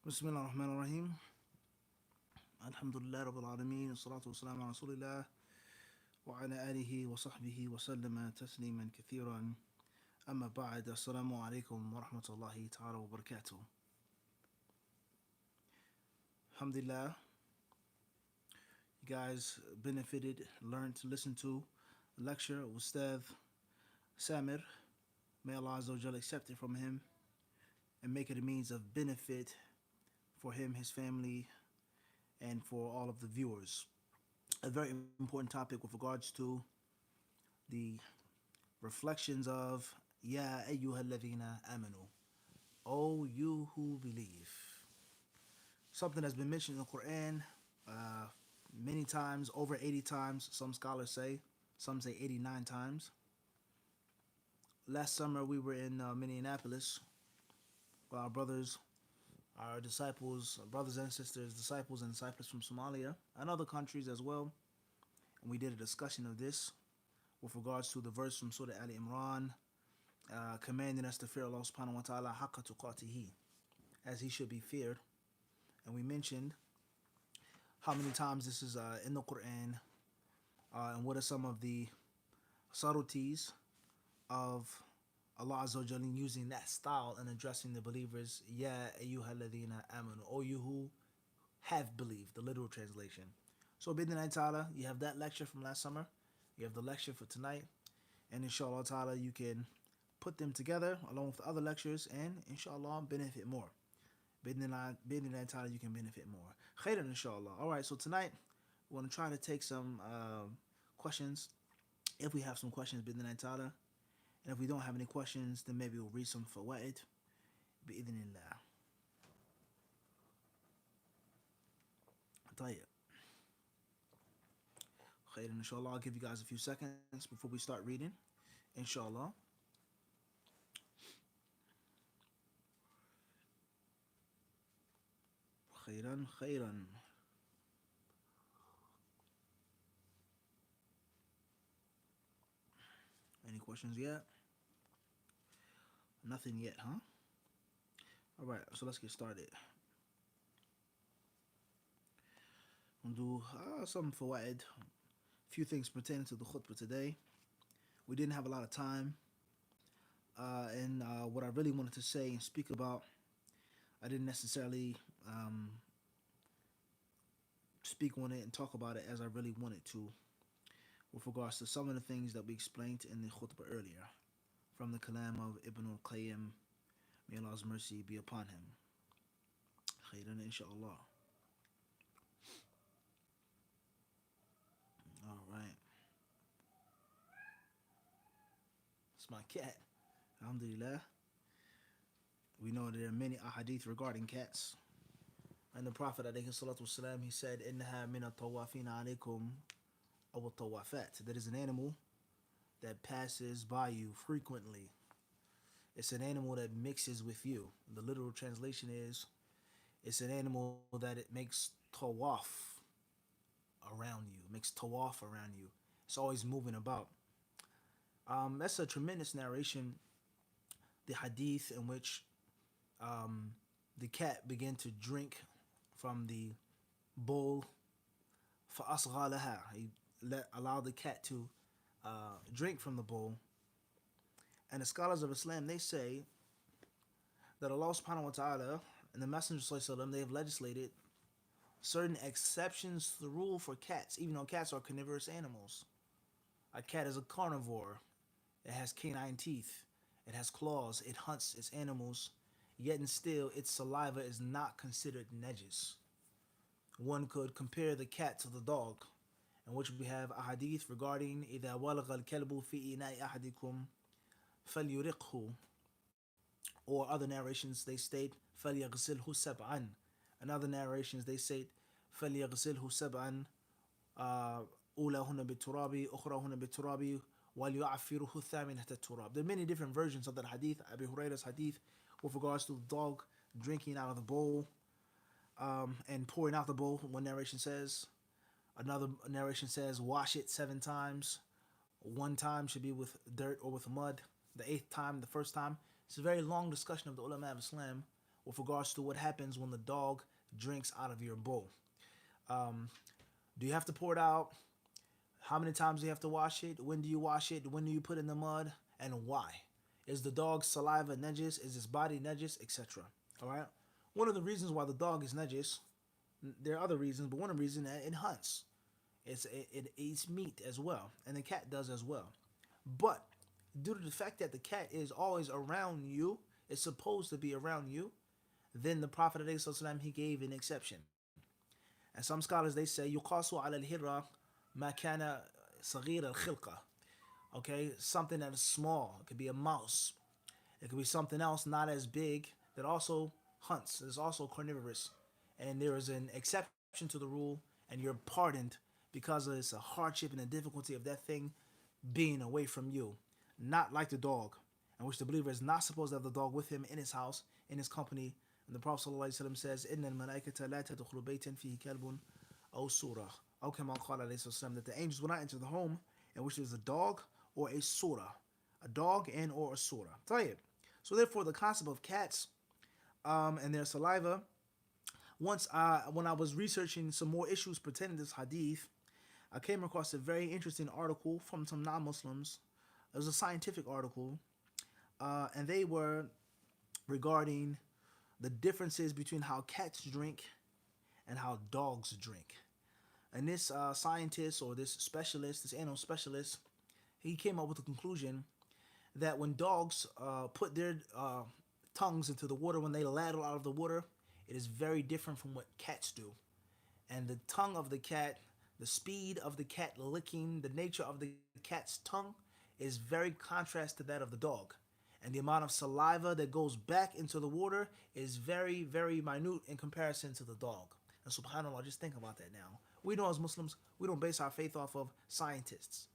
Bismillah ar-Rahman ar-Rahim. Alhamdulillah Rabbil Alameen. Salatu wassalamu ala Rasulillah wa ala alihi wa sahbihi wa sallama tasliman kathiran. Amma ba'd. Assalamu alaikum wa rahmatullahi ta'ala wa barakatuh. Alhamdulillah, you guys benefited, learned to listen to a lecture of Ustadh Samir. May Allah Azza wa Jalla accept it from him and make it a means of benefit for him, his family, and for all of the viewers. A very important topic with regards to the reflections of Ya ayyuhalladhina amanu. O you who believe. Something that's been mentioned in the Quran many times, over 80 times, some scholars say. Some say 89 times. Last summer we were in Minneapolis with our brothers, our disciples, our brothers and sisters, disciples and disciples from Somalia and other countries as well. And we did a discussion of this with regards to the verse from Surah Ali Imran, commanding us to fear Allah subhanahu wa ta'ala haqqa tuqatihi, as he should be feared. And we mentioned how many times this is in the Quran, and what are some of the subtleties of Allah Azza wa Jalla using that style and addressing the believers. Ya ayyuhalladhina amanu, O you who have believed, the literal translation. So bidnillah ta'ala, you have that lecture from last summer, you have the lecture for tonight, and inshallah ta'ala you can put them together along with the other lectures and inshallah benefit more. Bidnillah ta'ala, you can benefit more. Khairan inshallah. Alright, so tonight we want to try to take some questions, if we have some questions, bidnillah ta'ala. And if we don't have any questions, then maybe we'll read some fawaid. Bi'idhnillah. طيب. خير inshallah. I'll give you guys a few seconds before we start reading. Inshallah. خيرا خيرا. Any questions yet? Nothing yet, huh? Alright, so let's get started. We'll do some fawaid, a few things pertaining to the khutbah today. We didn't have a lot of time, and what I really wanted to say and speak about, I didn't necessarily speak on it and talk about it as I really wanted to, with regards to some of the things that we explained in the khutbah earlier, from the kalam of Ibn al-Qayyim, may Allah's mercy be upon him. Khairan inshallah. Alright. It's my cat. Alhamdulillah. We know there are many ahadith regarding cats. And the Prophet alayhi salatu wasalam, he said, إِنَّهَا مِنَ الطَّوَّافِينَ عَلَيْكُمْ أَوْ الطَّوَّافَاتِ. That is an animal that passes by you frequently. It's an animal that mixes with you. The literal translation is, it's an animal that it makes tawaf around you, makes tawaf around you. It's always moving about. That's a tremendous narration, the hadith in which the cat began to drink from the bowl. فَأَصْغَى لَهَا. He allowed the cat to drink from the bowl. And the scholars of Islam, they say that Allah subhanahu wa ta'ala and the Messenger sallallahu alaihi wasallam, they have legislated certain exceptions to the rule for cats, even though cats are carnivorous animals. A cat is a carnivore. It has canine teeth. It has claws. It hunts its animals. Yet and still, its saliva is not considered najis. One could compare the cat to the dog, in which we have a hadith regarding إِذَا وَلَغَ الْكَلْبُ فِي إِنَاءِ أَحَدِكُمْ فَلْيُرِقْهُ. Or other narrations, they state فَلْيَغْسِلْهُ سَبْعًا. In other narrations, they state فَلْيَغْسِلْهُ سَبْعًا أُولَاهُنَّ بِالتُّرَابِ أُخْرَاهُنَّ بِالتُّرَابِ وَلْيُعَفِّرُهُ الثَّامِنَةَ التُّرَابِ. There are many different versions of that hadith, Abu Hurairah's hadith, with regards to the dog drinking out of the bowl and pouring out the bowl. One narration says. Another narration says wash it 7 times. One time should be with dirt or with mud. The 8th time, the first time. It's a very long discussion of the ulama of Islam with regards to what happens when the dog drinks out of your bowl. Um, do you have to pour it out? How many times do you have to wash it? When do you wash it? When do you put it in the mud? And why? Is the dog's saliva najis? Is his body najis? Etc. All right. One of the reasons why the dog is najis, there are other reasons, but one of the reasons that it hunts. It eats meat as well, and the cat does as well. But due to the fact that the cat is always around you, it's supposed to be around you, then the Prophet ﷺ, he gave an exception. And some scholars they say yuqasu ala al-hirra ma kana saghir al-khilqa. Okay, something that is small. It could be a mouse. It could be something else not as big that also hunts. It's also carnivorous, and there is an exception to the rule, and you're pardoned because it's a hardship and a difficulty of that thing being away from you. Not like the dog, in which the believer is not supposed to have the dog with him in his house, in his company. And the Prophet ﷺ says, إِنَّ الْمَلَائِكَةَ لَا تَدْخُلُ بَيْتًا فِيهِ كَلْبٌ أَوْ سُورَةٌ أو كما قال عليه الصلاة والسلام, that the angels will not enter the home in which there's a dog or a surah. A dog and or a surah. طيب. So therefore the concept of cats and their saliva, when I was researching some more issues pertaining to this hadith, I came across a very interesting article from some non-Muslims. It was a scientific article, and they were regarding the differences between how cats drink and how dogs drink. And this scientist or this specialist, this animal specialist, he came up with the conclusion that when dogs put their tongues into the water, when they ladle out of the water, it is very different from what cats do. And the tongue of the cat, the speed of the cat licking, the nature of the cat's tongue is very contrast to that of the dog. And the amount of saliva that goes back into the water is very, very minute in comparison to the dog. And subhanAllah, just think about that now. We know as Muslims, we don't base our faith off of scientists.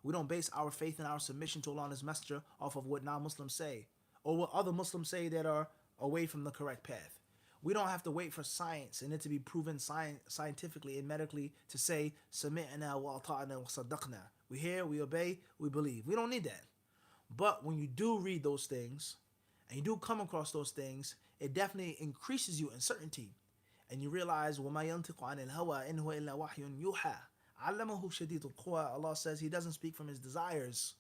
We don't base our faith and our submission to Allah and His Messenger off of what non-Muslims say, or what other Muslims say that are away from the correct path. We don't have to wait for science and it to be proven scientifically and medically to say, Sami'na wa ata'na wa saddaqna. We hear, we obey, we believe. We don't need that. But when you do read those things, and you do come across those things, it definitely increases you in certainty. And you realize, وَمَا يَنْتِقُ عَنِ الْهَوَىٰ إِنْ هُوَ إِلَّا وَحْيٌ يُوحَىٰ عَلَّمَهُ شَدِيدُ الْقُوَىٰ. Allah says He doesn't speak from His desires.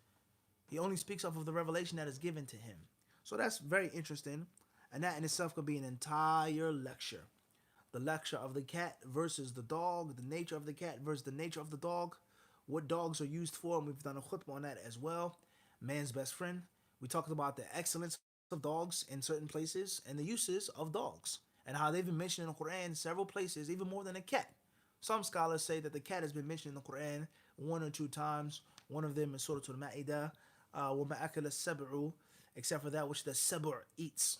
He only speaks off of the revelation that is given to Him. So that's very interesting. And that in itself could be an entire lecture. The lecture of the cat versus the dog, the nature of the cat versus the nature of the dog, what dogs are used for, and we've done a khutbah on that as well. Man's best friend. We talked about the excellence of dogs in certain places and the uses of dogs and how they've been mentioned in the Quran several places, even more than a cat. Some scholars say that the cat has been mentioned in the Quran 1 or 2 times. One of them is Surah Al-Ma'idah, وَمَا أَكَلَ السَّبْعُ, except for that which the sabur eats.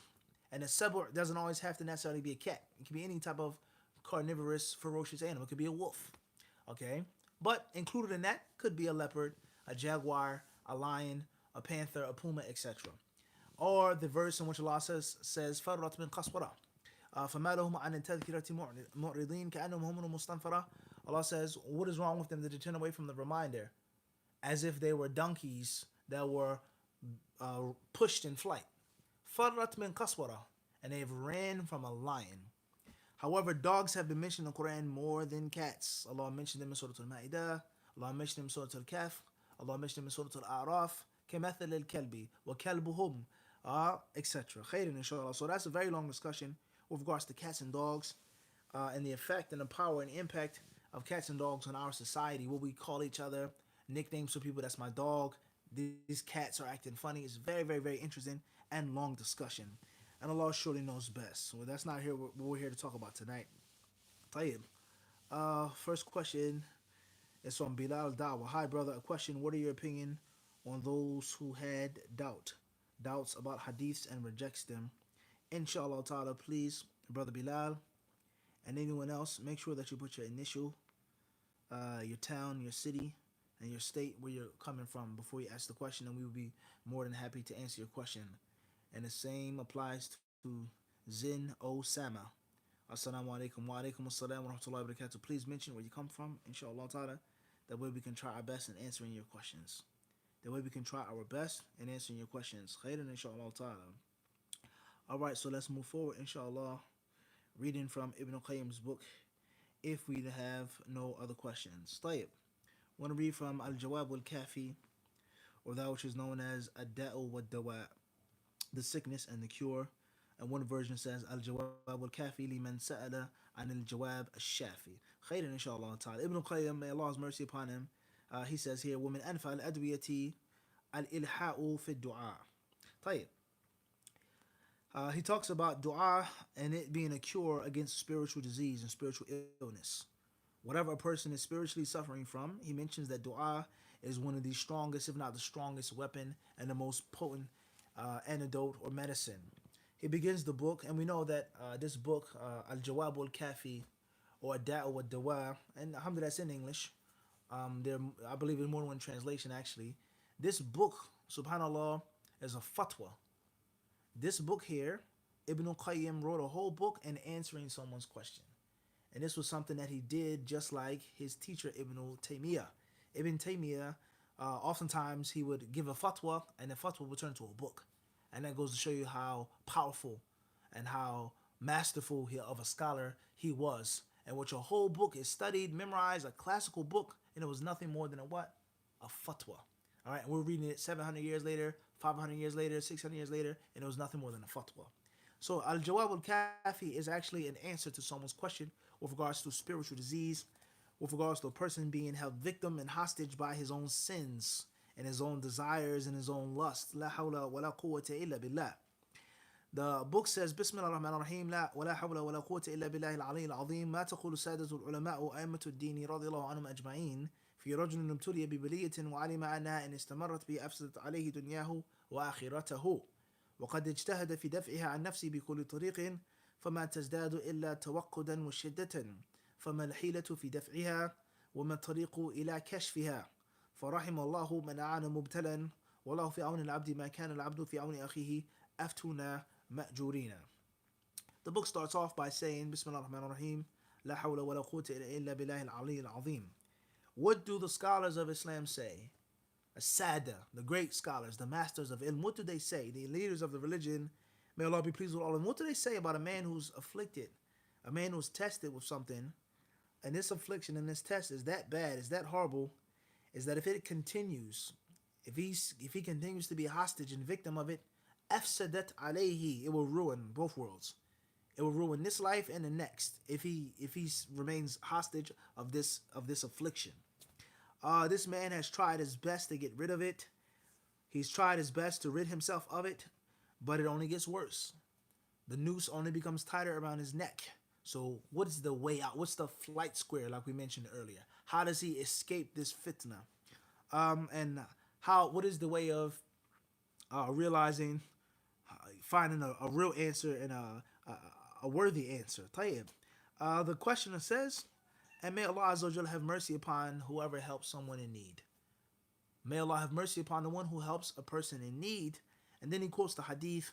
And a sabur doesn't always have to necessarily be a cat. It can be any type of carnivorous, ferocious animal. It could be a wolf. Okay? But included in that could be a leopard, a jaguar, a lion, a panther, a puma, etc. Or the verse in which Allah says فَرَّتْ مِنْ قَصْوَرَةٍ فَمَا لَهُمْ عَنِ التَّذْكِرَةِ مُعْرِضِينَ كَأَنَّهُمْ هُمُرٌ مُسْتَنفِرَةٌ. Allah says, what is wrong with them that they turn away from the reminder? As if they were donkeys that were pushed in flight. فَرَّتْ مِنْ قَصْوَرَةٍ, and they've ran from a lion. However, dogs have been mentioned in the Quran more than cats. Allah mentioned them in Surah Al-Ma'idah. Allah mentioned them in Surah Al-Kahf. Allah mentioned them in Surah Al-A'raf. كَمَثَلِ الْكَلْبِ وَكَلْبُهُمْ etc. Khairan, inshallah. So that's a very long discussion with regards to cats and dogs and the effect and the power and impact of cats and dogs on our society. What we call each other, nicknames for people. That's my dog. These cats are acting funny. It's very, very, very interesting and long discussion. And Allah surely knows best. So that's not here what we're here to talk about tonight. Tayyib. First question is from Bilal Dawa. Hi, brother. A question. What are your opinion on those who had doubts about hadiths and rejects them? Inshallah ta'ala, please, brother Bilal, and anyone else, make sure that you put your initial, your town, your city, and your state where you're coming from before you ask the question, and we will be more than happy to answer your question. And the same applies to Zin Osama. Assalamu alaikum wa alaikum assalam wa rahmatullahi wa barakatuh. Please mention where you come from, inshallah ta'ala. That way we can try our best in answering your questions. That way we can try our best in answering your questions. Khairan, inshallah ta'ala. All right, so let's move forward, inshallah. Reading from Ibn Qayyim's book, if we have no other questions. طيب. Want to read from Al-Jawab al-Kafi, or that which is known as Ad-Da'u wa-Dawa, the sickness and the cure. And one version says Al-Jawab al-Kafi liman sa'ala an al-Jawab al-Shafi. Khayran inshallah ta'ala. Ibn Qayyim, may Allah have mercy upon him, he says here, وَمِنْ أَنْفَى الْأَدْوِيَةِ الْإِلْحَاءُ فِي الدُّعَاء. طيب. He talks about dua and it being a cure against spiritual disease and spiritual illness. Whatever a person is spiritually suffering from, he mentions that dua is one of the strongest, if not the strongest weapon and the most potent antidote or medicine. He begins the book, and we know that this book, Al-Jawab al-Kafi, or Da'u wa Dawa, and alhamdulillah, it's in English. There, I believe in more than one translation actually. This book, subhanallah, is a fatwa. This book here, Ibn Qayyim wrote a whole book in answering someone's question. And this was something that he did just like his teacher Ibn Taymiyyah. Ibn Taymiyyah, oftentimes he would give a fatwa, and the fatwa would turn into a book. And that goes to show you how powerful and how masterful of a scholar he was. And what your whole book is studied, memorized, a classical book, and it was nothing more than a what? A fatwa. All right, and we're reading it 700 years later, 500 years later, 600 years later, and it was nothing more than a fatwa. So Al-Jawab al-Kafi is actually an answer to someone's question with regards to spiritual disease, with regards to a person being held victim and hostage by his own sins and his own desires and his own lust. La hawla wa la quwwata illa billah. The book says, Bismillah ar-Rahman ar-Rahim, la wa la hawla wa la quwwata illa billahi al-ali al-azim, ma taqulu sadatu al-ulama wa a'immatu ad-din radiyallahu anhum ajma'in. في رجل ابتلي ببلية وعلم أنها إن استمرت به أفسدت عليه دنياه وآخرته وقد اجتهد في دفعها عن نفسه بكل طريق فما تزداد إلا توقدا وشدة فما الحيلة في دفعها وما الطريق إلى كشفها فرحم الله من أعان مبتلا والله في عون العبد ما كان العبد في عون أخيه أفتنا مأجورين. The book starts off by saying Bismillah ar-Rahman ar-Rahim, La hawla wa la quwwata illa billahi al-ali al-azim. What do the scholars of Islam say? As-Sada, the great scholars, the masters of ilm, what do they say? The leaders of the religion, may Allah be pleased with all of them. What do they say about a man who's afflicted, a man who's tested with something, and this affliction and this test is that bad, is that horrible, is that if it continues, if he continues to be a hostage and victim of it, afsadat alayhi, it will ruin both worlds. It will ruin this life and the next if he remains hostage of this affliction. This man has tried his best to get rid of it. He's tried his best to rid himself of it, but it only gets worse. The noose only becomes tighter around his neck. So what is the way out? What's the flight square, like we mentioned earlier? How does he escape this fitna? And what is the way of realizing, finding a real answer and a worthy answer? Tayyib. The questioner says, and may Allah Azza wa Jalla have mercy upon whoever helps someone in need. May Allah have mercy upon the one who helps a person in need. And then he quotes the hadith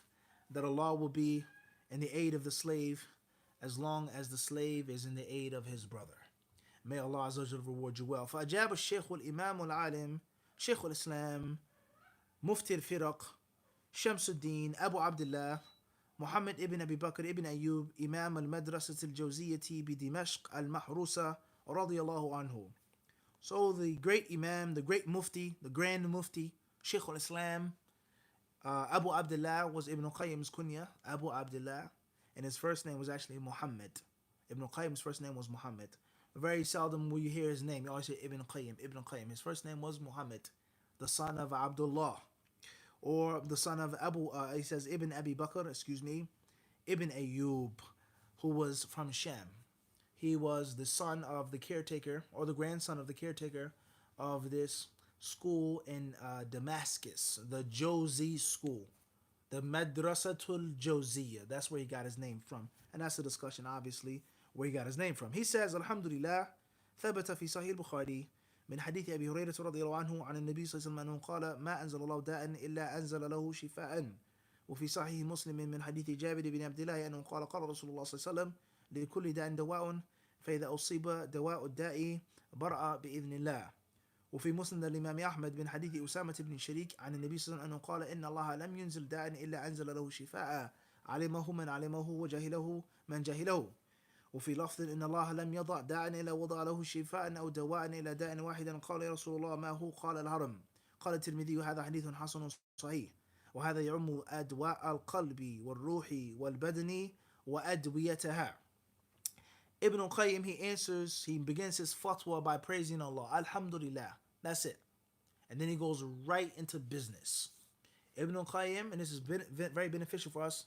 that Allah will be in the aid of the slave as long as the slave is in the aid of his brother. May Allah Azza wa Jalla reward you well. فأجاب الشيخ الإمام العالم شيخ الإسلام مفتي الفرق شمس الدين أبو عبد الله محمد ابن أبي بكر ابن أيوب إمام المدرسة الجوزية بدمشق المحروسة رضي الله عنه. So the great Imam, the great Mufti, the Grand Mufti, Shaykh al-Islam, Abu Abdullah was Ibn Qayyim's kunya, Abu Abdullah, and his first name was actually Muhammad. Ibn Qayyim's first name was Muhammad. Very seldom will you hear his name. You always hear Ibn Qayyim, Ibn Qayyim. His first name was Muhammad, the son of Abdullah, or the son of he says Ibn Abi Bakr, Ibn Ayyub, who was from Sham. He was the son of the caretaker, or the grandson of the caretaker of this school in Damascus, the Jawzi school, the Madrasatul Jawziyah. That's where he got his name from. And that's the discussion, obviously, where he got his name from. He says, Alhamdulillah, ثبت في صحيح البخاري من حديث أبي هريرة رضي الله عنه عن النبي صلى الله عليه وسلم أنه قال ما أنزل الله داء إلا أنزل له شفاء. وفي صحيح مسلم من حديث جابر بن عبد الله أنه قال قال رسول الله صلى الله عليه وسلم لكل داء دواء فإذا أصيب دواء الداء برأ بإذن الله. وفي مسند الإمام أحمد من حديث أسامة بن شريك عن النبي صلى الله عليه وسلم أنه قال إن الله لم ينزل داء إلا أنزل له شفاء علمه من علمه وجهله من جهله. وفي لفظ إن الله لم يضع داء إلا وضع له شفاء أو دواء إلى داء واحدا. قال يا رسول الله ما هو؟ قال الهرم. قال الترمذي هذا حديث حسن صحيح. وهذا يعم أدواء القلب والروح والبدن وأدويتها. Ibn al-Qayyim, he begins his fatwa by praising Allah. Alhamdulillah. That's it. And then he goes right into business. Ibn al-Qayyim, and this is very beneficial for us,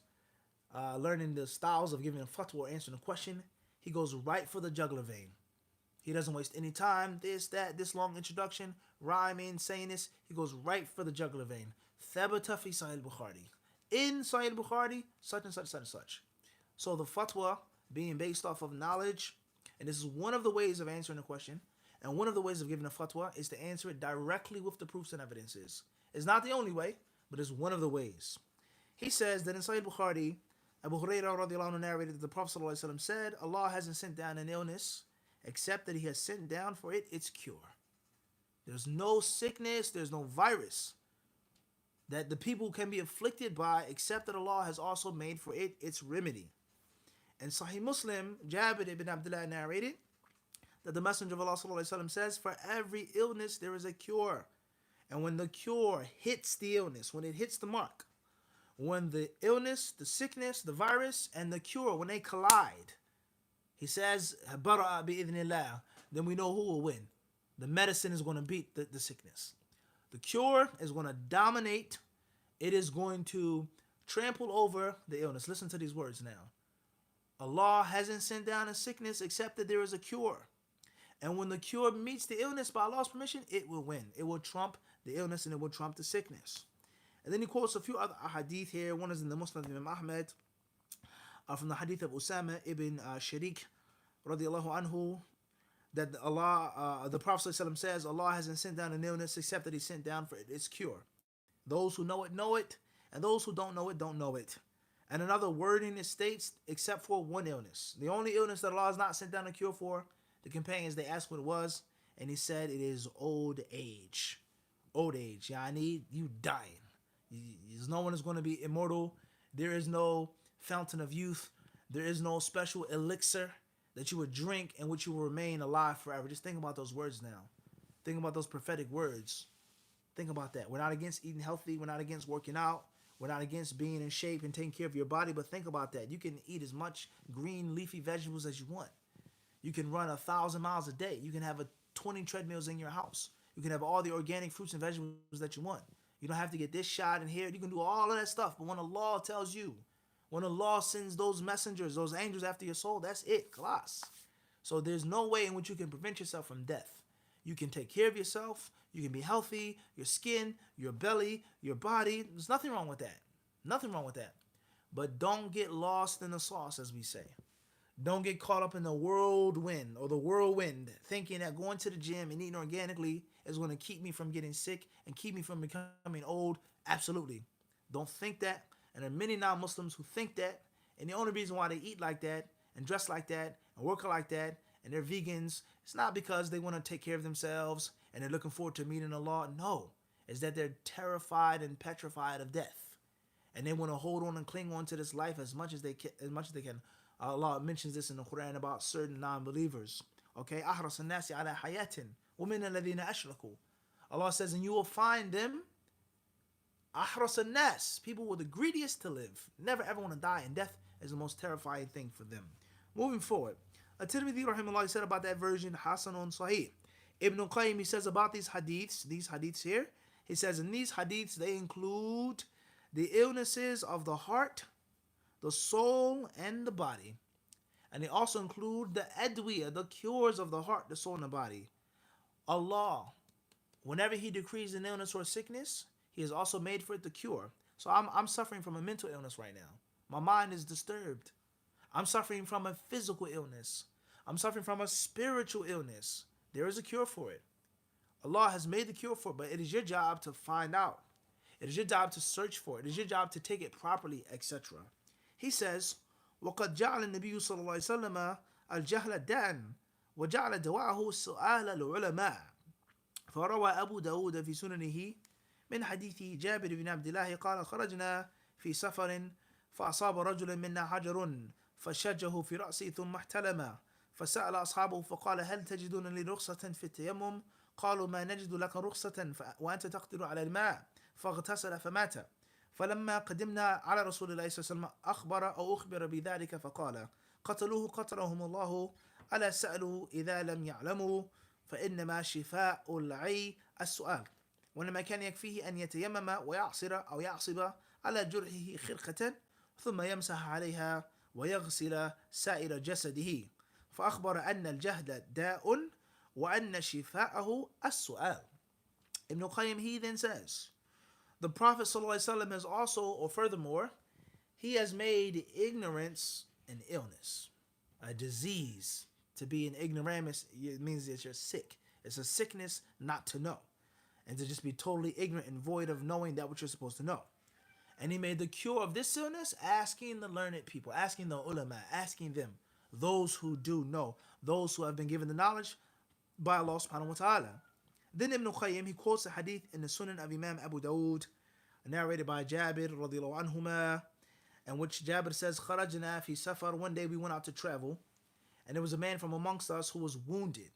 learning the styles of giving a fatwa or answering a question. He goes right for the jugular vein. He doesn't waste any time, this long introduction, rhyming, saying this. He goes right for the jugular vein. Thabata fi Sahih Bukhari. In Sahih Bukhari, such and such, such and such. So the fatwa being based off of knowledge, and this is one of the ways of answering a question, and one of the ways of giving a fatwa is to answer it directly with the proofs and evidences. It's not the only way, but it's one of the ways. He says that in Sahih Bukhari, Abu Hurairah radiallahu anhu narrated that the Prophet ﷺ said, Allah hasn't sent down an illness except that He has sent down for it its cure. There's no sickness, there's no virus that the people can be afflicted by except that Allah has also made for it its remedy. And Sahih Muslim, Jabir ibn Abdullah narrated that the Messenger of Allah ﷺ says, for every illness there is a cure. And when the cure hits the illness, when it hits the mark, when the illness, the sickness, the virus, and the cure, when they collide, he says, bara'a bi'idhnillah, then we know who will win. The medicine is going to beat the sickness. The cure is going to dominate. It is going to trample over the illness. Listen to these words now. Allah hasn't sent down a sickness except that there is a cure. And when the cure meets the illness by Allah's permission, it will win. It will trump the illness and it will trump the sickness. And then he quotes a few other hadith here. One is in the Musnad of Imam Ahmed, from the hadith of Usama ibn Sharik radiallahu anhu, that the Prophet ﷺ says, Allah hasn't sent down an illness except that He sent down for its cure. Those who know it, and those who don't know it. And another wording it states, except for one illness. The only illness that Allah has not sent down a cure for, the companions, they asked what it was, and He said it is old age. Old age, yani you dying. There's no one is going to be immortal. There is no fountain of youth. There is no special elixir that you would drink and which you will remain alive forever. Just think about those words now. Think about those prophetic words. Think about that. We're not against eating healthy. We're not against working out. We're not against being in shape and taking care of your body. But think about that. You can eat as much green leafy vegetables as you want. You can run 1,000 miles a day. You can have 20 treadmills in your house. You can have all the organic fruits and vegetables that you want. You don't have to get this shot in here. You can do all of that stuff. But when Allah tells you, when Allah sends those messengers, those angels after your soul, that's it. Class. So there's no way in which you can prevent yourself from death. You can take care of yourself. You can be healthy. Your skin, your belly, your body. There's nothing wrong with that. Nothing wrong with that. But don't get lost in the sauce, as we say. Don't get caught up in the whirlwind or the whirlwind, thinking that going to the gym and eating organically is going to keep me from getting sick and keep me from becoming old. Absolutely. Don't think that. And there are many non-Muslims who think that. And the only reason why they eat like that and dress like that and work like that and they're vegans, it's not because they want to take care of themselves and they're looking forward to meeting Allah. No. It's that they're terrified and petrified of death. And they want to hold on and cling on to this life as much as they can. Allah mentions this in the Quran about certain non-believers. Okay, أحرص الناس على حياة ومن الذين أشركوا. Allah says, and you will find them أحرص الناس, people were the greediest to live. Never ever want to die, and death is the most terrifying thing for them. Moving forward, At-Tirmidhi rahimahullah said about that version, Hasanun Sahih. Ibn al-Qayyim, he says about these hadiths here, he says in these hadiths they include the illnesses of the heart, the soul, and the body. And they also include the adwiyah, the cures of the heart, the soul, and the body. Allah, whenever He decrees an illness or sickness, He has also made for it the cure. So I'm suffering from a mental illness right now. My mind is disturbed. I'm suffering from a physical illness. I'm suffering from a spiritual illness. There is a cure for it. Allah has made the cure for it, but it is your job to find out. It is your job to search for it. It is your job to take it properly, etc. He says, وَقَدْ جَعَلَ النَّبِيُّ صَلَّى اللَّهُ عَلَيْهِ وسلم الْجَهْلَ دَاءً وَجَعَلَ دَوَاءَهُ سُؤَالَ الْعُلَمَاءِ فروى أبو داود في سننه من حديث جابر بن عبد الله قال خرجنا في سفر فأصاب رجل منا حجر فشجه في رأسه ثم احتلم فسأل أصحابه فقال هل تجدون لي رخصة في التيمم؟ قالوا ما نجد لك رخصة وأنت تقدر على الماء. فاغتسل فمات. فلما قدمنا على رسول الله صلى الله عليه وسلم أخبر بذلك فقال قتلوه قتلهم الله ألا سألوا إذا لم يعلموا فإنما شفاء العي السؤال. وإنما كان يكفيه أن يتيمم ويعصر أو يعصب على جرحه خرقة ثم يمسح عليها ويغسل سائر جسده. فأخبر أن الجهل داء وأن شفاءه السؤال. Ibn Qayyim, he then says, the Prophet ﷺ has also, or furthermore, he has made ignorance an illness, a disease. To be an ignoramus, it means that you're sick. It's a sickness not to know, and to just be totally ignorant and void of knowing that what you're supposed to know. And he made the cure of this illness asking the learned people, asking the ulama, asking them, those who do know, those who have been given the knowledge by Allah subhanahu wa ta'ala. Then Ibn Qayyim, he quotes a hadith in the Sunan of Imam Abu Dawood, narrated by Jabir radiallahu anhuma, in which Jabir says, Kharajna fi safar, one day we went out to travel, and there was a man from amongst us who was wounded.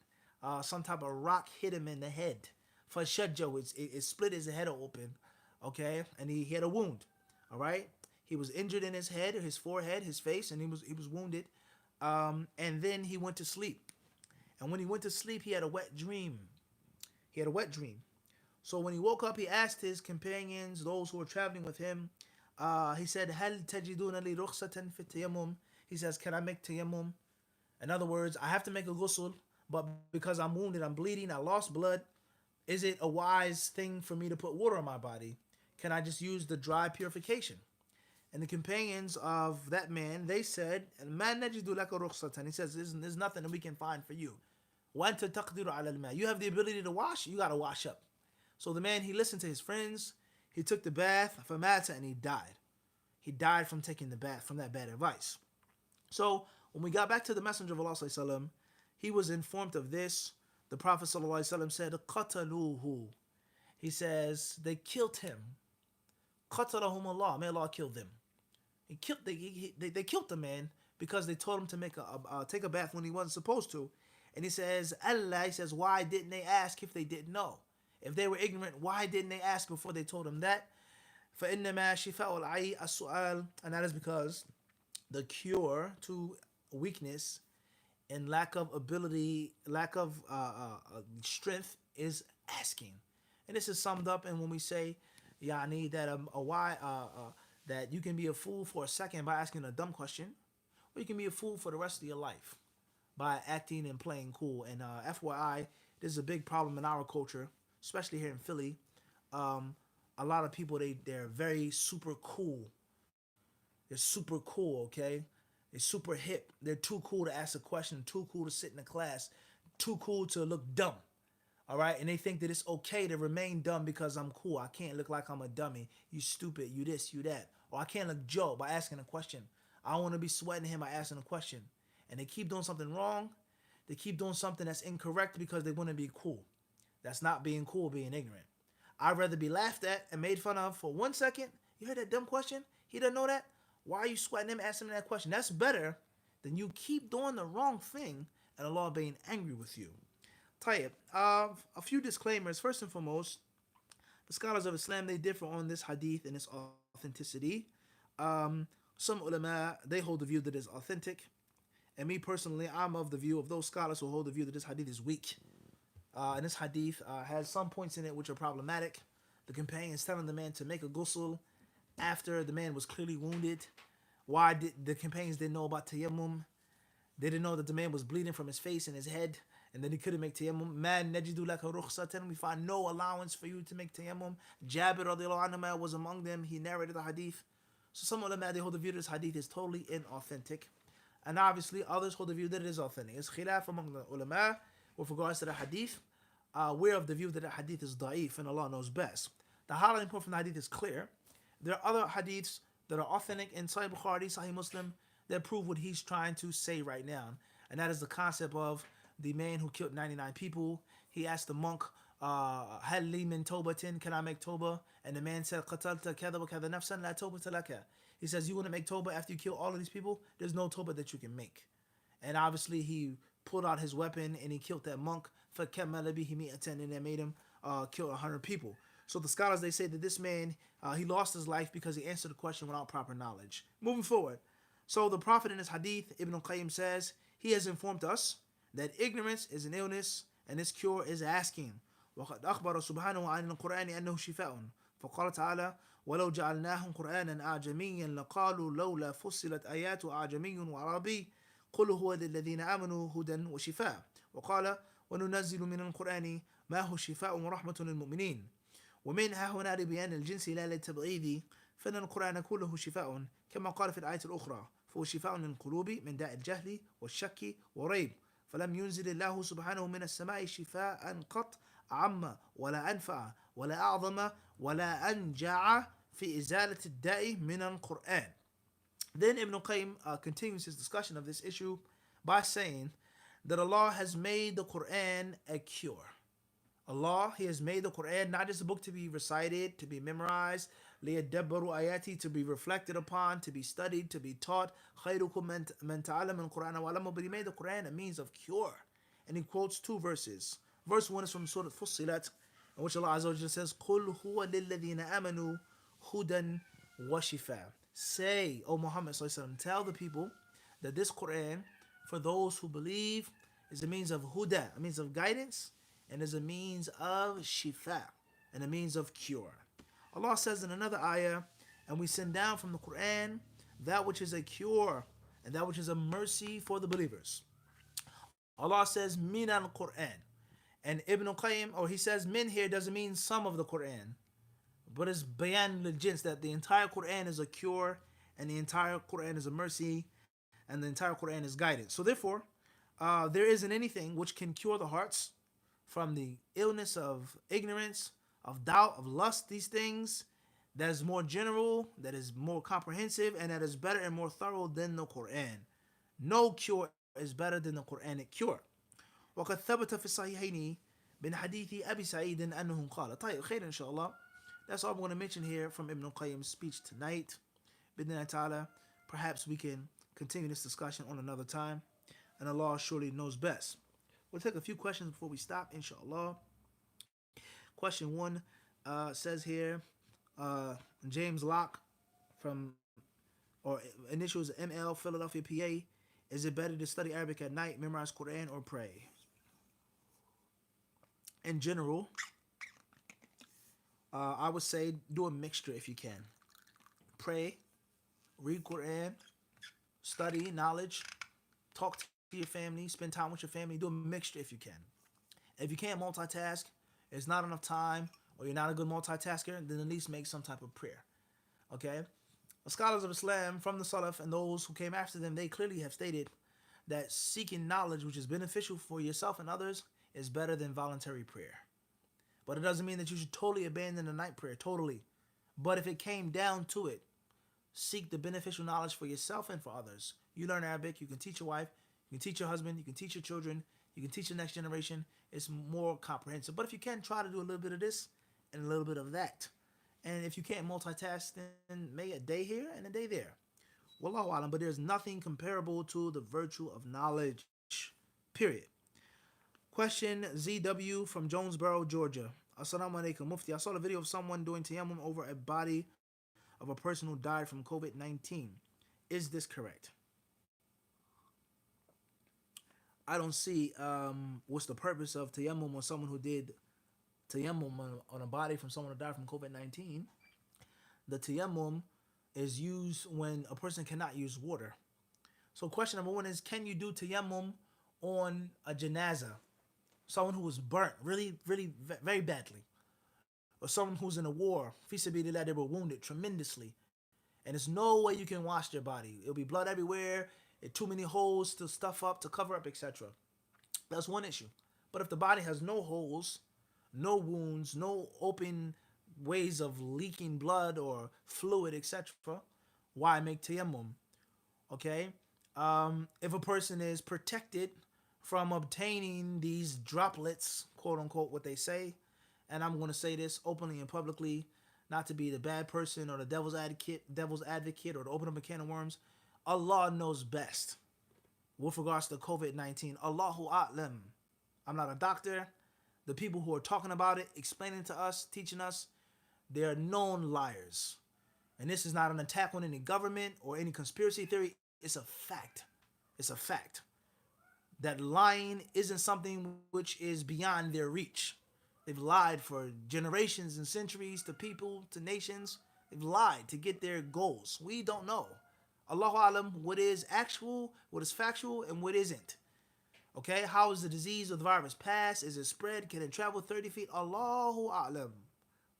Some type of rock hit him in the head. Fashajjo, it split his head open, okay, and he had a wound, all right? He was injured in his head, his forehead, his face, and he was wounded. And then he went to sleep. And when he went to sleep, he had a wet dream. He had a wet dream. So when he woke up, he asked his companions, those who were traveling with him, he said, هَلْ تَجِدُونَ لِي رُخْصَةً فِي التَّيَمُّمِ? He says, can I make tayammum? In other words, I have to make a ghusl, but because I'm wounded, I'm bleeding, I lost blood, is it a wise thing for me to put water on my body? Can I just use the dry purification? And the companions of that man, they said, مَا نَجِدُ لَكَ رُخْصَةً. He says, there's nothing that we can find for you. وَأَنْتَ تَقْدِرُ عَلَى الْمَاءِ. You have the ability to wash, you got to wash up. So the man, he listened to his friends, he took the bath, فَمَاتَ, and he died. He died from taking the bath, from that bad advice. So when we got back to the Messenger of Allah ﷺ, he was informed of this. The Prophet ﷺ said, قَتَلُوهُ. He says, they killed him. قَتَلَهُمُ اللَّهُ. May Allah kill them. They killed the man because they told him to take a bath when he wasn't supposed to. And he says, Allah, he says, why didn't they ask if they didn't know? If they were ignorant, why didn't they ask before they told him that? فَإِنَّمَا شِفَاءُ الْعَيِّ السُّؤَالِ. And that is because the cure to weakness and lack of ability, lack of strength is asking. And this is summed up in when we say, yani, that that you can be a fool for a second by asking a dumb question, or you can be a fool for the rest of your life by acting and playing cool. And FYI, this is a big problem in our culture, especially here in Philly. A lot of people, they're very super cool. They're super cool, okay? They're super hip. They're too cool to ask a question, too cool to sit in a class, too cool to look dumb. All right, and they think that it's okay to remain dumb because I'm cool. I can't look like I'm a dummy. You stupid, you this, you that. Or I can't look Joe by asking a question. I don't want to be sweating him by asking a question. And they keep doing something wrong. They keep doing something that's incorrect because they want to be cool. That's not being cool, being ignorant. I'd rather be laughed at and made fun of for 1 second. You heard that dumb question? He doesn't know that? Why are you sweating him asking him that question? That's better than you keep doing the wrong thing and Allah being angry with you. Tayyib, a few disclaimers. First and foremost, the scholars of Islam, they differ on this hadith and its authenticity. Some ulama, they hold the view that it's authentic. And me personally, I'm of the view of those scholars who hold the view that this hadith is weak. And this hadith has some points in it which are problematic. The companions telling the man to make a ghusl after the man was clearly wounded. Why did the companions didn't know about tayammum? They didn't know that the man was bleeding from his face and his head, and then he couldn't make tayammum. Man, najidu laka rukhsatan. We find no allowance for you to make tayammum. Jabir radiallahu anhu was among them. He narrated the hadith. So some ulama, they hold the view that this hadith is totally inauthentic. And obviously, others hold the view that it is authentic. It's khilaf among the ulama with regards to the hadith. We're of the view that the hadith is da'if, and Allah knows best. The highlighting point from the hadith is clear. There are other hadiths that are authentic in Sahih Bukhari, Sahih Muslim, that prove what he's trying to say right now. And that is the concept of the man who killed 99 people. He asked the monk, هل لي من توبة, can I make Toba? And the man said, قتلت كذا وكذا نفسا لا توبة لك. He says, you want to make Toba after you kill all of these people? There's no Toba that you can make. And obviously he pulled out his weapon and he killed that monk. فَكَمَّلَ بِهِ مِئَةً, and they made him kill 100 people. So the scholars, they say that this man, he lost his life because he answered the question without proper knowledge. Moving forward. So the Prophet in his hadith, Ibn Qayyim says, he has informed us that ignorance is an illness and this cure is asking. وقد أخبر سبحانه عن القرآن أنه شفاء. فقال تعالى ولو جعلناه قرآنا أعجميا لقالوا لولا فصلت آيات أعجمي وعربي قل هو للذين آمنوا هدى وشفاء. وقال وننزل من القرآن ما هو شفاء ورحمة للمؤمنين. ومنها هنا لبيان الجنس لا للتبعيد فإن القرآن كله شفاء كما قال في الآية الأخرى فهو شفاء للقلوب من داء الجهل والشك وريب فلم ينزل الله سبحانه من السماء شفاء قط أعم ولا أنفع ولا أعظم ولا أنجع في إزالة الداء من القرآن. Then Ibn Qayyim continues his discussion of this issue by saying that Allah has made the Quran a cure. Allah, He has made the Quran not just a book to be recited, to be memorized, لِيَدَّبَّرُوا آيَاتِهِ, to be reflected upon, to be studied, to be taught. خَيْرُكُم مَّن تَعَلَّمَ الْقُرْآنَ وَعَلَّمَهُ. But He made the Quran a means of cure. And He quotes two verses. Verse 1 is from Surah Fussilat, in which Allah Azza wa Jalla says, قُلْ هُوَ لِلَّذِينَ آمَنُوا هُدًى وَشِفَاءً. Say, O Muhammad sallallahu alaihi wasallam, tell the people that this Quran, for those who believe, is a means of huda, a means of guidance, and is a means of shifa, and a means of cure. Allah says in another ayah, and we send down from the Quran that which is a cure and that which is a mercy for the believers. Allah says min al-Quran. And Ibn Qayyim, or he says min here doesn't mean some of the Quran, but it's bayan al-jins, that the entire Quran is a cure and the entire Quran is a mercy and the entire Quran is guidance. So therefore, there isn't anything which can cure the hearts from the illness of ignorance, of doubt, of lust, these things, that is more general, that is more comprehensive, and that is better and more thorough than the Quran. No cure is better than the Quranic cure. وقد ثبت في الصحيحين من حديث أبي سعيد أنه قال. طيب خير إن شاء الله. That's all I'm going to mention here from Ibn Qayyim's speech tonight. Bidna ta'ala, perhaps we can continue this discussion on another time, and Allah surely knows best. We'll take a few questions before we stop, inshallah. Question 1 says here, James Locke from, or initials ML, Philadelphia, PA. Is it better to study Arabic at night, memorize Quran, or pray? In general, I would say do a mixture if you can. Pray, read Quran, study knowledge, talk to your family, spend time with your family. Do a mixture if you can. If you can't multitask, it's not enough time, or you're not a good multitasker, then at least make some type of prayer. Okay? The scholars of Islam from the Salaf and those who came after them, they clearly have stated that seeking knowledge which is beneficial for yourself and others is better than voluntary prayer. But it doesn't mean that you should totally abandon the night prayer, totally. But if it came down to it, seek the beneficial knowledge for yourself and for others. You learn Arabic, you can teach your wife, you can teach your husband, you can teach your children, you can teach the next generation. It's more comprehensive. But if you can, try to do a little bit of this and a little bit of that. And if you can't multitask, then make a day here and a day there. Wallahu alam, but there's nothing comparable to the virtue of knowledge. Period. Question ZW from Jonesboro, Georgia. Assalamu alaikum, Mufti. I saw the video of someone doing tayammum over a body of a person who died from COVID-19. Is this correct? I don't see what's the purpose of tayammum on someone who did tayammum on a body from someone who died from COVID-19. The tayammum is used when a person cannot use water. So question number 1 is, can you do tayammum on a janazah? Someone who was burnt really, really, very badly. Or someone who's in a war, fi sabilillah, they were wounded tremendously. And there's no way you can wash their body. It'll be blood everywhere, too many holes to stuff up, to cover up, etc. That's one issue. But if the body has no holes, no wounds, no open ways of leaking blood or fluid, etc., why make tayammum? Okay? If a person is protected from obtaining these droplets, quote unquote, what they say, and I'm going to say this openly and publicly, not to be the bad person or the devil's advocate, or to open up a can of worms. Allah knows best with regards to COVID-19. Allahu A'lam. I'm not a doctor. The people who are talking about it, explaining to us, teaching us, they're known liars. And this is not an attack on any government or any conspiracy theory. It's a fact. It's a fact that lying isn't something which is beyond their reach. They've lied for generations and centuries to people, to nations. They've lied to get their goals. We don't know. Allahu Alam, what is actual, what is factual, and what isn't. Okay, how is the disease or the virus passed? Is it spread? Can it travel 30 feet? Allahu Alam.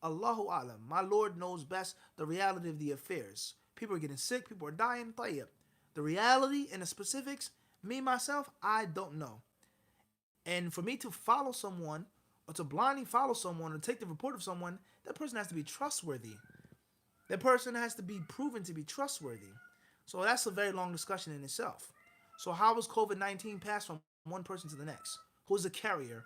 Allahu Alam. My Lord knows best the reality of the affairs. People are getting sick. People are dying. Tayyib. The reality and the specifics, me, myself, I don't know. And for me to follow someone or to blindly follow someone or take the report of someone, that person has to be trustworthy. That person has to be proven to be trustworthy. So that's a very long discussion in itself. So how was COVID-19 passed from one person to the next? Who's the carrier?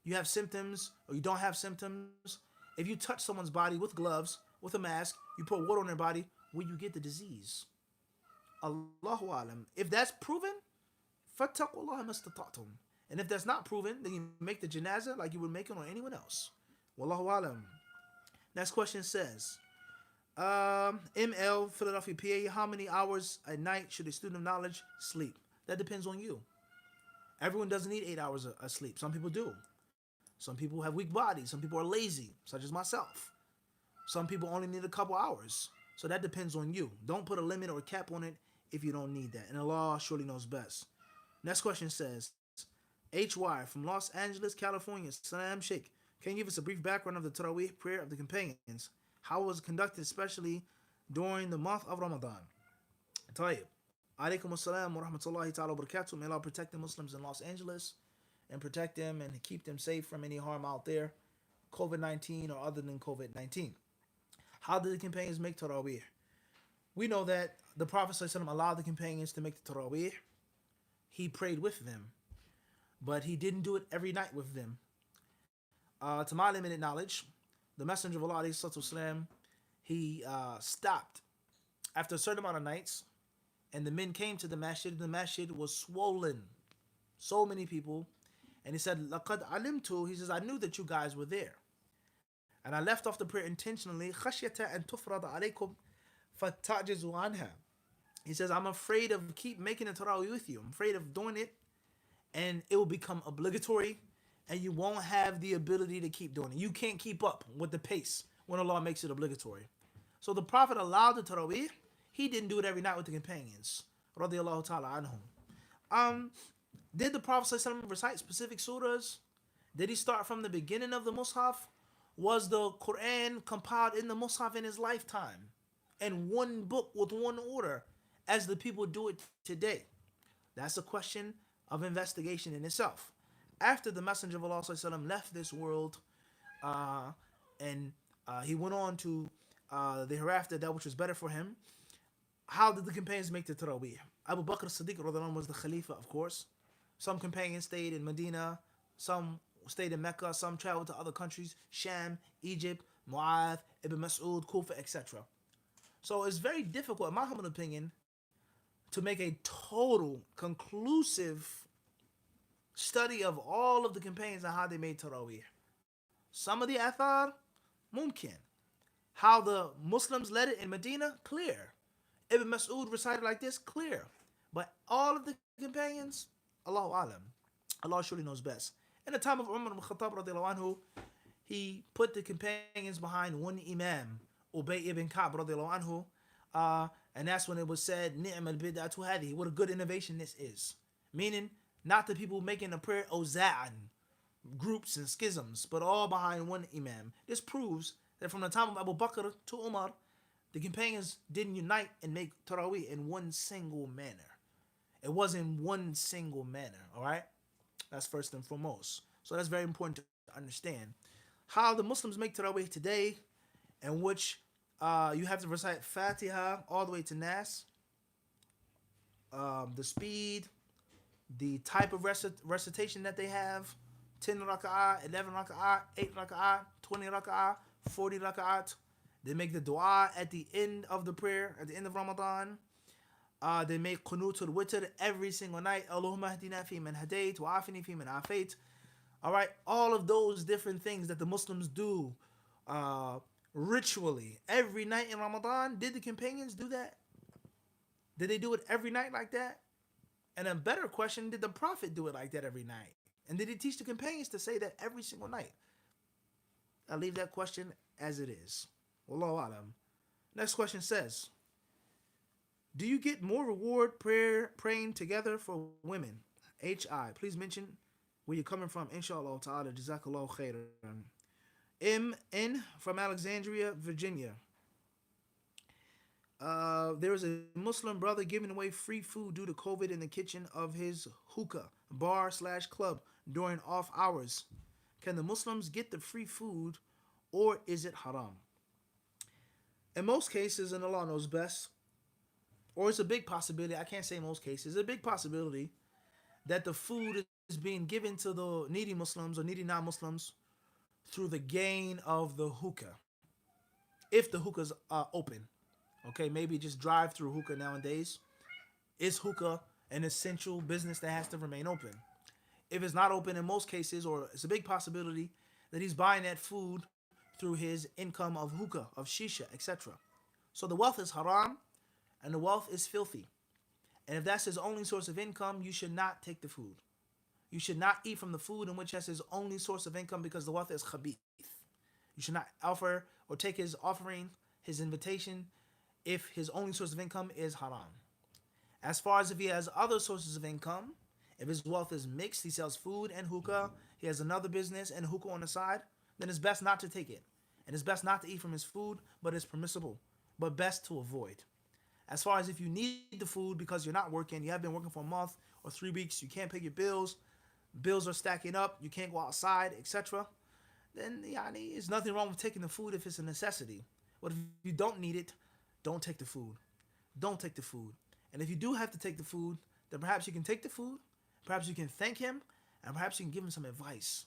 You have symptoms or you don't have symptoms. If you touch someone's body with gloves, with a mask, you put water on their body, will you get the disease? Allahu Alam. If that's proven, fattaqullaha mastata'tum. And if that's not proven, then you make the janazah like you would make it on anyone else. Wallahu Alam. Next question says, ML, Philadelphia, PA, how many hours a night should a student of knowledge sleep? That depends on you. Everyone doesn't need 8 hours of sleep. Some people do. Some people have weak bodies. Some people are lazy, such as myself. Some people only need a couple hours. So that depends on you. Don't put a limit or a cap on it if you don't need that. And Allah surely knows best. Next question says, HY from Los Angeles, California. Salam Sheikh. Can you give us a brief background of the Taraweeh prayer of the companions? How was it conducted, especially during the month of Ramadan? Tayyib. Alaikum assalam wa rahmatullahi ta'ala wa barakatuh. May Allah protect the Muslims in Los Angeles and protect them and keep them safe from any harm out there, COVID-19 or other than COVID-19. How did the companions make Taraweeh? We know that the Prophet ﷺ allowed the companions to make the Taraweeh. He prayed with them, but he didn't do it every night with them. To my limited knowledge, the Messenger of Allah ﷺ, he stopped after a certain amount of nights, and the men came to the Masjid. The Masjid was swollen, so many people, and he said, "Laqad alimtu." He says, "I knew that you guys were there, and I left off the prayer intentionally. Khashyata an tufrada alaykum fatajizu anha." He says, "I'm afraid of keep making the Taraweeh with you. I'm afraid of doing it, and it will become obligatory, and you won't have the ability to keep doing it. You can't keep up with the pace when Allah makes it obligatory." So the Prophet allowed the Taraweeh. He didn't do it every night with the companions. Radiyallahu ta'ala anhum. Did the Prophet ﷺ recite specific surahs? Did he start from the beginning of the Mus'haf? Was the Quran compiled in the Mus'haf in his lifetime? And one book with one order, as the people do it today? That's a question of investigation in itself. After the Messenger of Allah ﷺ left this world, and he went on to the hereafter, that which was better for him, how did the companions make the Taraweeh? Abu Bakr as-Siddiq radhiyallahu anhu was the Khalifa, of course. Some companions stayed in Medina, some stayed in Mecca, some traveled to other countries, Sham, Egypt, Mu'adh, Ibn Mas'ud, Kufa, etc. So it's very difficult, in my humble opinion, to make a total, conclusive study of all of the companions and how they made Taraweeh. Some of the athar, mumkin. How the Muslims led it in Medina, clear. Ibn Mas'ud recited like this, clear. But all of the companions, Allahu Alam. Allah surely knows best. In the time of Umar ibn Khattab radiallahu anhu, he put the companions behind one imam, Ubay ibn Ka'b radiallahu anhu, and that's when it was said, Ni'mal bid'atu hadihi, what a good innovation this is. Meaning, not the people making a prayer, Oza'an, groups and schisms, but all behind one imam. This proves that from the time of Abu Bakr to Umar, the companions didn't unite and make Taraweeh in one single manner. It wasn't one single manner, all right? That's first and foremost. So that's very important to understand. How the Muslims make Taraweeh today, in which you have to recite Fatiha all the way to Nas. The speed, the type of recitation that they have, 10 raka'ah, 11 raka'ah, 8 raka'ah, 20 raka'ah, 40 raka'at. They make the dua at the end of the prayer, at the end of Ramadan. They make Qunutul Witr every single night. Allahumma hadina fi man hadayt, wa afini fi man afayt. All right, all of those different things that the Muslims do uh, ritually every night in Ramadan. Did the companions do that? Did they do it every night like that? And a better question, did the Prophet do it like that every night? And did he teach the companions to say that every single night? I'll leave that question as it is. Wallahu alam. Next question says, do you get more reward praying together for women? HI, please mention where you're coming from. Inshallah ta'ala, jazakallahu khairan. MN from Alexandria, Virginia. There was a Muslim brother giving away free food due to COVID in the kitchen of his hookah bar/club during off hours. Can the Muslims get the free food, or is it haram? In most cases, and Allah knows best, or it's a big possibility, I can't say most cases, it's a big possibility that the food is being given to the needy Muslims or needy non-Muslims through the gain of the hookah. If the hookah's open. Okay, maybe just drive through hookah nowadays. Is hookah an essential business that has to remain open? If it's not open in most cases, or it's a big possibility that he's buying that food through his income of hookah, of shisha, etc. So the wealth is haram and the wealth is filthy. And if that's his only source of income, you should not take the food. You should not eat from the food in which that's his only source of income, because the wealth is khabith. You should not offer or take his offering, his invitation, if his only source of income is haram. As far as if he has other sources of income, if his wealth is mixed, he sells food and hookah, he has another business and hookah on the side, then it's best not to take it. And it's best not to eat from his food, but it's permissible, but best to avoid. As far as if you need the food because you're not working, you have been working for a month or 3 weeks, you can't pay your bills, bills are stacking up, you can't go outside, etc., then there's nothing wrong with taking the food if it's a necessity. But if you don't need it, don't take the food. Don't take the food. And if you do have to take the food, then perhaps you can take the food, perhaps you can thank him, and perhaps you can give him some advice.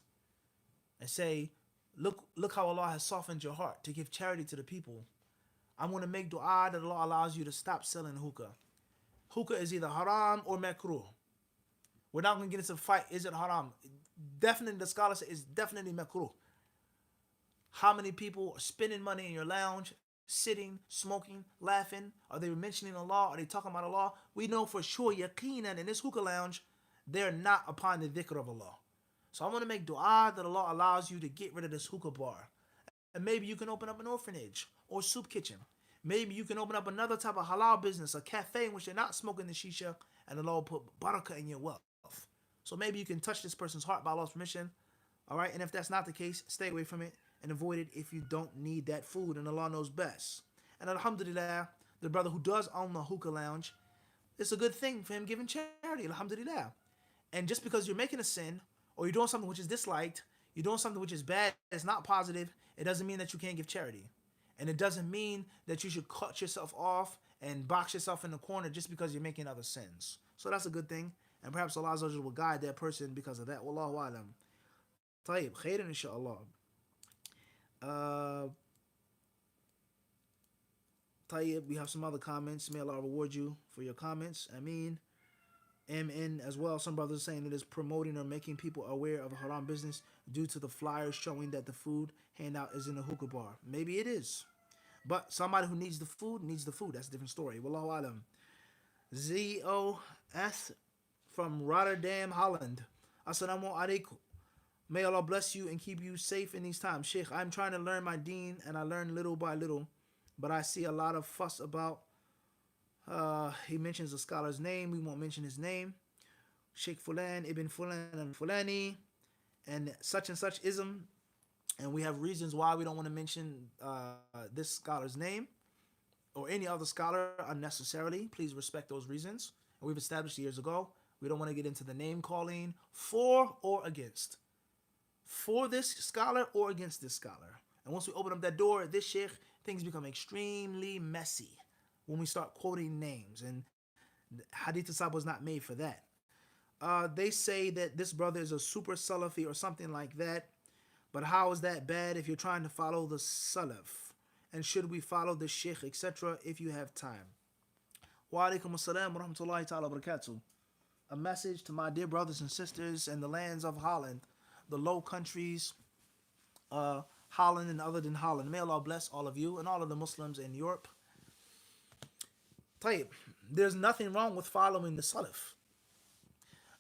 And say, look how Allah has softened your heart to give charity to the people. I want to make dua that Allah allows you to stop selling hookah. Hookah is either haram or makruh. We're not going to get into a fight, is it haram? Definitely, the scholars say it's definitely makruh. How many people are spending money in your lounge, sitting, smoking, laughing? Are they mentioning Allah? Are they talking about Allah? We know for sure, yaqinan, in this hookah lounge, they're not upon the dhikr of Allah. So I want to make dua that Allah allows you to get rid of this hookah bar. And maybe you can open up an orphanage or soup kitchen. Maybe you can open up another type of halal business, a cafe in which they're not smoking the shisha, and Allah will put barakah in your wealth. So maybe you can touch this person's heart by Allah's permission. All right, and if that's not the case, stay away from it and avoid it if you don't need that food, and Allah knows best. And alhamdulillah, the brother who does own the hookah lounge, it's a good thing for him giving charity, alhamdulillah. And just because you're making a sin, or you're doing something which is disliked, you're doing something which is bad, it's not positive, it doesn't mean that you can't give charity. And it doesn't mean that you should cut yourself off and box yourself in the corner just because you're making other sins. So that's a good thing. And perhaps Allah will guide that person because of that. Wallahu alam. Tayyib, khairan inshaAllah. Tayyib, we have some other comments. May Allah reward you for your comments. Ameen. MN as well. Some brothers are saying it is promoting or making people aware of a haram business due to the flyers showing that the food handout is in a hookah bar. Maybe it is. But somebody who needs the food needs the food. That's a different story. Wallahu alam. ZOS from Rotterdam, Holland. Assalamu alaikum. May Allah bless you and keep you safe in these times. Sheikh, I'm trying to learn my deen and I learn little by little, but I see a lot of fuss about he mentions a scholar's name. We won't mention his name. Sheikh Fulan, Ibn Fulan, and Fulani, and such ism. And we have reasons why we don't want to mention this scholar's name or any other scholar unnecessarily. Please respect those reasons. And we've established years ago, we don't want to get into the name calling for or against. For this scholar or against this scholar. And once we open up that door, this sheikh, things become extremely messy when we start quoting names, and HadithDisciple is not made for that. they say that this brother is a super Salafi or something like that. But how is that bad if you're trying to follow the Salaf? And should we follow the Sheikh, etc., if you have time? Wa alaikum assalam wa rahmatullahi ta'ala wa barakatuh. A message to my dear brothers and sisters in the lands of Holland, the Low Countries, Holland and other than Holland. May Allah bless all of you and all of the Muslims in Europe. Tayyib, there's nothing wrong with following the Salaf.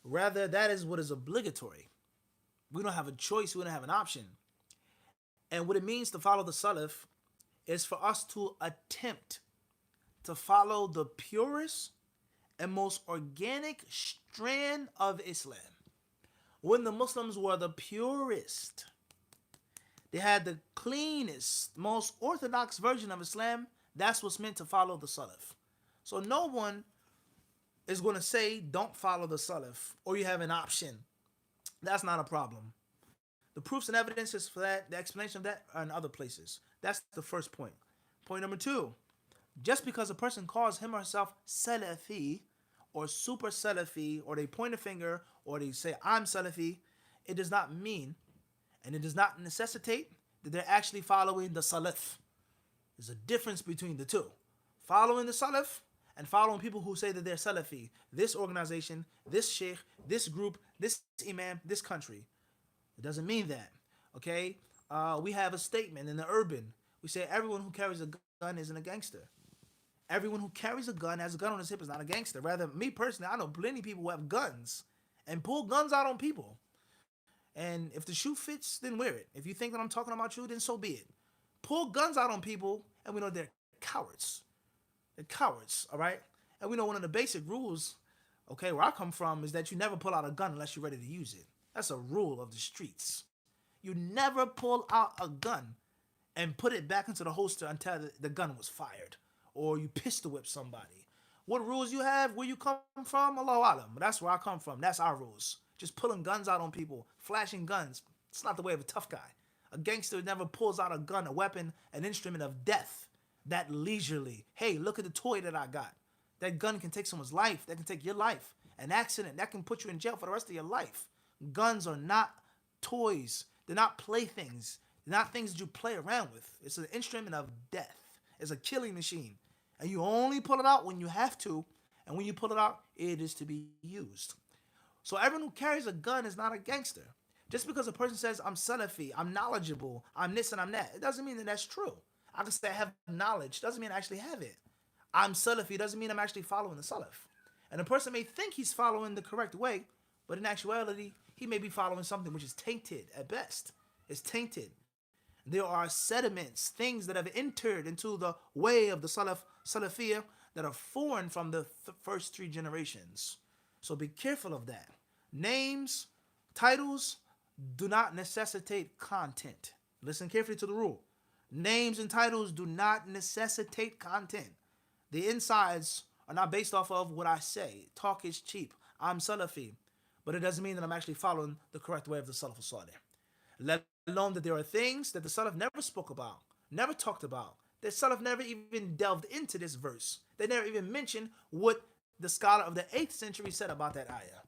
Rather, that is what is obligatory. We don't have a choice, we don't have an option. And what it means to follow the Salaf is for us to attempt to follow the purest and most organic strand of Islam. When the Muslims were the purest, they had the cleanest, most orthodox version of Islam. That's what's meant to follow the Salaf. So no one is going to say don't follow the Salaf or you have an option. That's not a problem. The proofs and evidences for that, the explanation of that are in other places. That's the first point. Point number 2, just because a person calls him or herself Salafi or super Salafi, or they point a finger or they say I'm Salafi, it does not mean and it does not necessitate that they're actually following the Salaf. There's a difference between the two. Following the Salaf and following people who say that they're Salafi. This organization, this sheikh, this group, this imam, this country. It doesn't mean that. Okay? We have a statement in the urban. We say everyone who carries a gun isn't a gangster. Everyone who carries a gun, has a gun on his hip, is not a gangster. Rather, me personally, I know plenty of people who have guns and pull guns out on people. And if the shoe fits, then wear it. If you think that I'm talking about you, then so be it. Pull guns out on people, and we know they're cowards. They're cowards, all right? And we know one of the basic rules, okay, where I come from, is that you never pull out a gun unless you're ready to use it. That's a rule of the streets. You never pull out a gun and put it back into the holster until the gun was fired, or you pistol whip somebody. What rules you have, where you come from, Allahu Alam. But that's where I come from. That's our rules. Just pulling guns out on people, flashing guns. It's not the way of a tough guy. A gangster never pulls out a gun, a weapon, an instrument of death that leisurely. Hey, look at the toy that I got. That gun can take someone's life. That can take your life. An accident, that can put you in jail for the rest of your life. Guns are not toys. They're not playthings. They're not things that you play around with. It's an instrument of death. It's a killing machine. And you only pull it out when you have to. And when you pull it out, it is to be used. So everyone who carries a gun is not a gangster. Just because a person says, I'm Salafi, I'm knowledgeable, I'm this and I'm that, it doesn't mean that that's true. I can say I have knowledge, doesn't mean I actually have it. I'm Salafi, doesn't mean I'm actually following the Salaf. And a person may think he's following the correct way, but in actuality, he may be following something which is tainted at best. It's tainted. There are sediments, things that have entered into the way of the Salafiyah that are foreign from the first 3 generations. So be careful of that. Names, titles do not necessitate content. Listen carefully to the rule. Names and titles do not necessitate content. The insides are not based off of what I say. Talk is cheap. I'm Salafi. But it doesn't mean that I'm actually following the correct way of the Salaf al-Salih. Let alone that there are things that the Salaf never spoke about, never talked about. The Salaf never even delved into this verse. They never even mentioned what the scholar of the 8th century said about that ayah.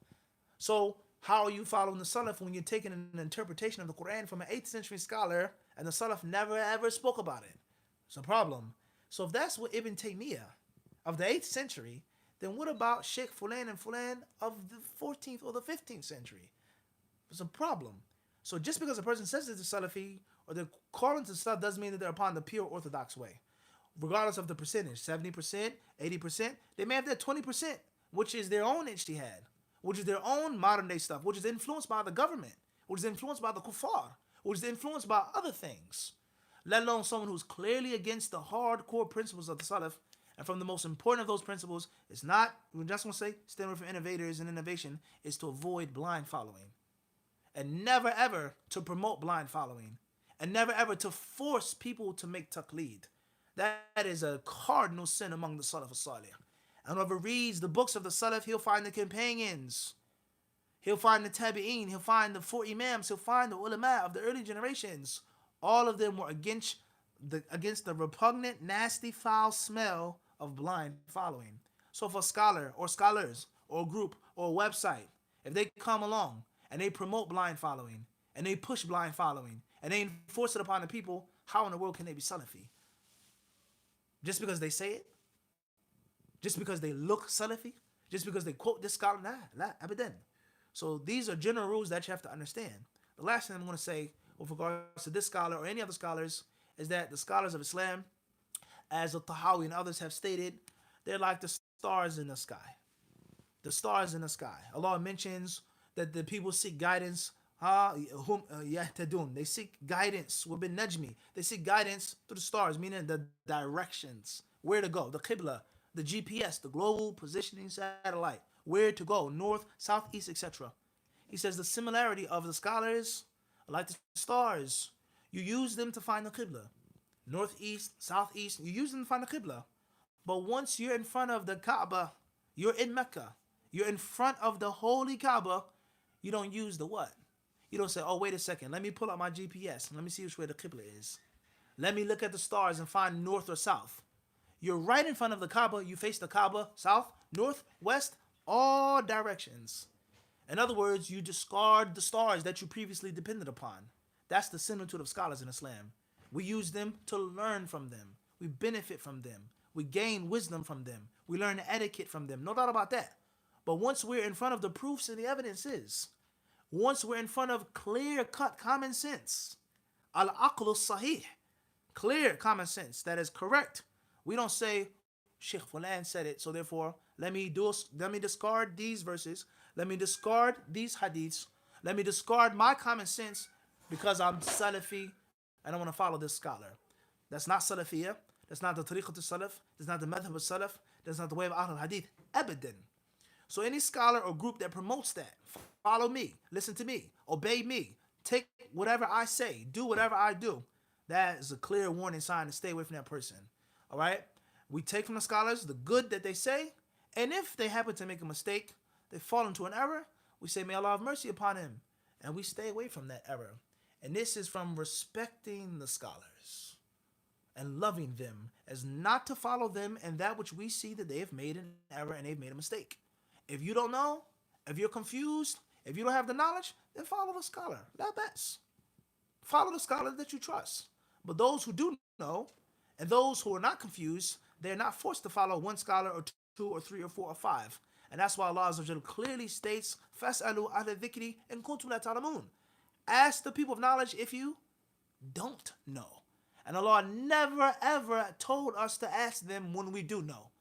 So how are you following the Salaf when you're taking an interpretation of the Quran from an 8th century scholar and the Salaf never ever spoke about it? It's a problem. So if that's what Ibn Taymiyyah of the 8th century, then what about Sheikh Fulan and Fulan of the 14th or the 15th century? It's a problem. So just because a person says it's a Salafi or they're calling to Salaf doesn't mean that they're upon the pure orthodox way. Regardless of the percentage, 70%, 80%, they may have that 20%, which is their own ijtihad, which is their own modern day stuff, which is influenced by the government, which is influenced by the kuffar, which is influenced by other things. Let alone someone who's clearly against the hardcore principles of the Salaf. And from the most important of those principles, it's not, we're just going to say, stand with innovators and innovation, is to avoid blind following. And never ever to promote blind following. And never ever to force people to make taqleed. That is a cardinal sin among the Salaf al-Salih. And whoever reads the books of the Salaf, he'll find the companions. He'll find the tabi'een. He'll find the 4 imams. He'll find the ulama of the early generations. All of them were against the repugnant, nasty, foul smell of blind following. So if a scholar or scholars or a group or a website, if they come along and they promote blind following and they push blind following and they enforce it upon the people, how in the world can they be Salafi? Just because they say it? Just because they look Salafi? Just because they quote this scholar? Nah, abadan. So these are general rules that you have to understand. The last thing I'm going to say with regards to this scholar or any other scholars is that the scholars of Islam, as Al-Tahawi and others have stated, they're like the stars in the sky. The stars in the sky. Allah mentions that the people seek guidance. They seek guidance within Najmi. They seek guidance through the stars, meaning the directions, where to go, the Qibla, the GPS, the global positioning satellite, where to go, north, south, east, etc. He says the similarity of the scholars are like the stars. You use them to find the Qibla. Northeast, southeast, you use them to find the Qibla. But once you're in front of the Kaaba, you're in Mecca, you're in front of the holy Kaaba, you don't use the what? You don't say, oh, wait a second, let me pull out my GPS and let me see which way the Qibla is. Let me look at the stars and find north or south. You're right in front of the Kaaba, you face the Kaaba, south, north, west, all directions. In other words, you discard the stars that you previously depended upon. That's the similitude of scholars in Islam. We use them to learn from them. We benefit from them. We gain wisdom from them. We learn etiquette from them. No doubt about that. But once we're in front of the proofs and the evidences, once we're in front of clear-cut common sense, al-aql sahih, clear common sense that is correct, we don't say, Sheikh Fulan said it, so therefore, let me discard these verses, let me discard these hadiths, let me discard my common sense because I'm Salafi and I want to follow this scholar. That's not Salafiyah. That's not the tariqat al-Salaf. That's not the madhab al-Salaf. That's not the way of Ahl al-Hadith. Abadan. So any scholar or group that promotes that, follow me, listen to me, obey me, take whatever I say, do whatever I do, that is a clear warning sign to stay away from that person. All right? We take from the scholars the good that they say, and if they happen to make a mistake, they fall into an error, we say, may Allah have mercy upon him, and we stay away from that error. And this is from respecting the scholars and loving them as not to follow them in that which we see that they have made an error and they've made a mistake. If you don't know, if you're confused, if you don't have the knowledge, then follow the scholar. That best. Follow the scholar that you trust. But those who do know, and those who are not confused, they're not forced to follow one scholar or two or three or four or five. And that's why Allah Azza wa Jalla clearly states, فَاسْأَلُوا أَهْلَ الذِّكْرِ إِن كُنتُمْ لَا تَعْلَمُونَ. Ask the people of knowledge if you don't know. And Allah never ever told us to ask them when we do know.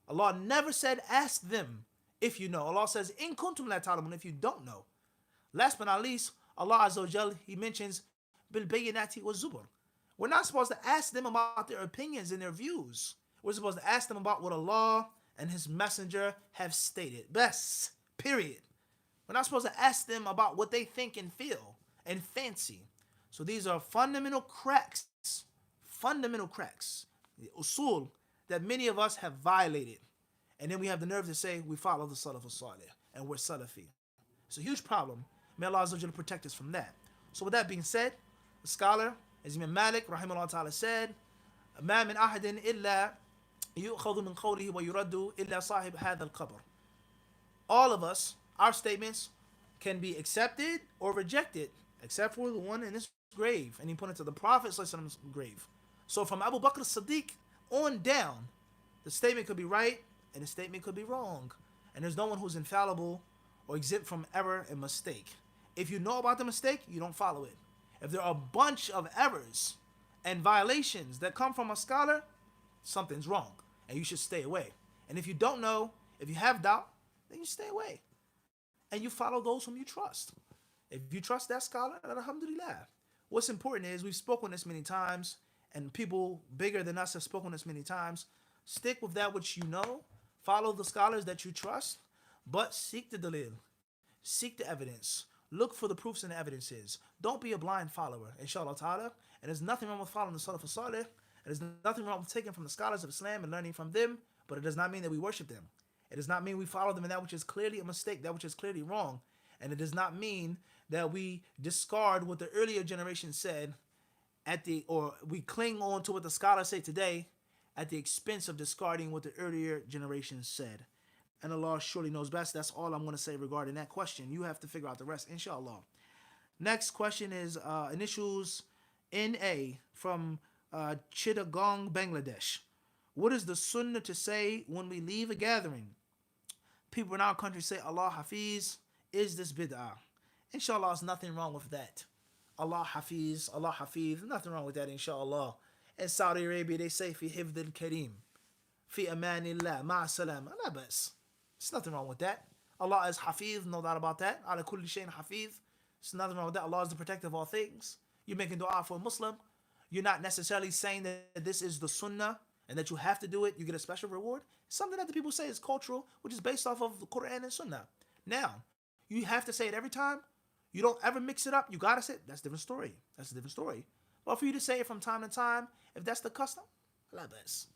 Allah never said ask them if you know. Allah says in kuntum la ta'lamun, if you don't know. Last but not least, Allah Azza wa Jal, He mentions bil bayyinati wa zubur. We're not supposed to ask them about their opinions and their views. We're supposed to ask them about what Allah and His Messenger have stated. Best. Period. We're not supposed to ask them about what they think and feel and fancy. So these are fundamental cracks, the usul that many of us have violated. And then we have the nerve to say we follow the Salaf al-Salih and we're Salafi. It's a huge problem. May Allah Azza wa Jalla protect us from that. So with that being said, the scholar, as Imam Malik, rahimahullah ta'ala, said, مَا مِنْ أَحَدٍ إِلَّا يُؤْخَذُ مِنْ قَوْلِهِ وَيُرَدُّ إِلَّا صَاحِبْ هَذَا الْقَبْرِ. All of us, our statements can be accepted or rejected, except for the one in this grave. And he pointed to the Prophet's grave. So from Abu Bakr as-Siddiq on down, the statement could be right and the statement could be wrong. And there's no one who's infallible or exempt from error and mistake. If you know about the mistake, you don't follow it. If there are a bunch of errors and violations that come from a scholar, something's wrong and you should stay away. And if you don't know, if you have doubt, then you stay away. And you follow those whom you trust. If you trust that scholar, then alhamdulillah. What's important is, we've spoken this many times, and people bigger than us have spoken this many times. Stick with that which you know. Follow the scholars that you trust, but seek the dalil. Seek the evidence. Look for the proofs and the evidences. Don't be a blind follower, inshallah ta'ala. And there's nothing wrong with following the Salaf al-Salih. And there's nothing wrong with taking from the scholars of Islam and learning from them, but it does not mean that we worship them. It does not mean we follow them in that which is clearly a mistake, that which is clearly wrong. And it does not mean that we discard what the earlier generation said or we cling on to what the scholars say today at the expense of discarding what the earlier generation said. and Allah surely knows best. That's all I'm going to say regarding that question. You have to figure out the rest, inshallah. Next question is initials NA from Chittagong, Bangladesh. What is the sunnah to say when we leave a gathering? People in our country say Allah Hafiz. Is this bid'ah? Inshallah, there's nothing wrong with that. Allah Hafiz, Allah Hafiz, nothing wrong with that, inshallah. In Saudi Arabia, they say fi hifdil kareem, fi amanillah, ma'asalam. Allah bas. There's nothing wrong with that. Allah is Hafiz, no doubt about that. Ala kulli shayin Hafiz. There's nothing wrong with that. Allah is the protector of all things. You're making dua for a Muslim. You're not necessarily saying that this is the sunnah and that you have to do it, you get a special reward. It's something that the people say is cultural, which is based off of the Quran and sunnah. Now, you have to say it every time. You don't ever mix it up. You gotta say it. That's a different story. That's a different story. But for you to say it from time to time, if that's the custom, Allah best.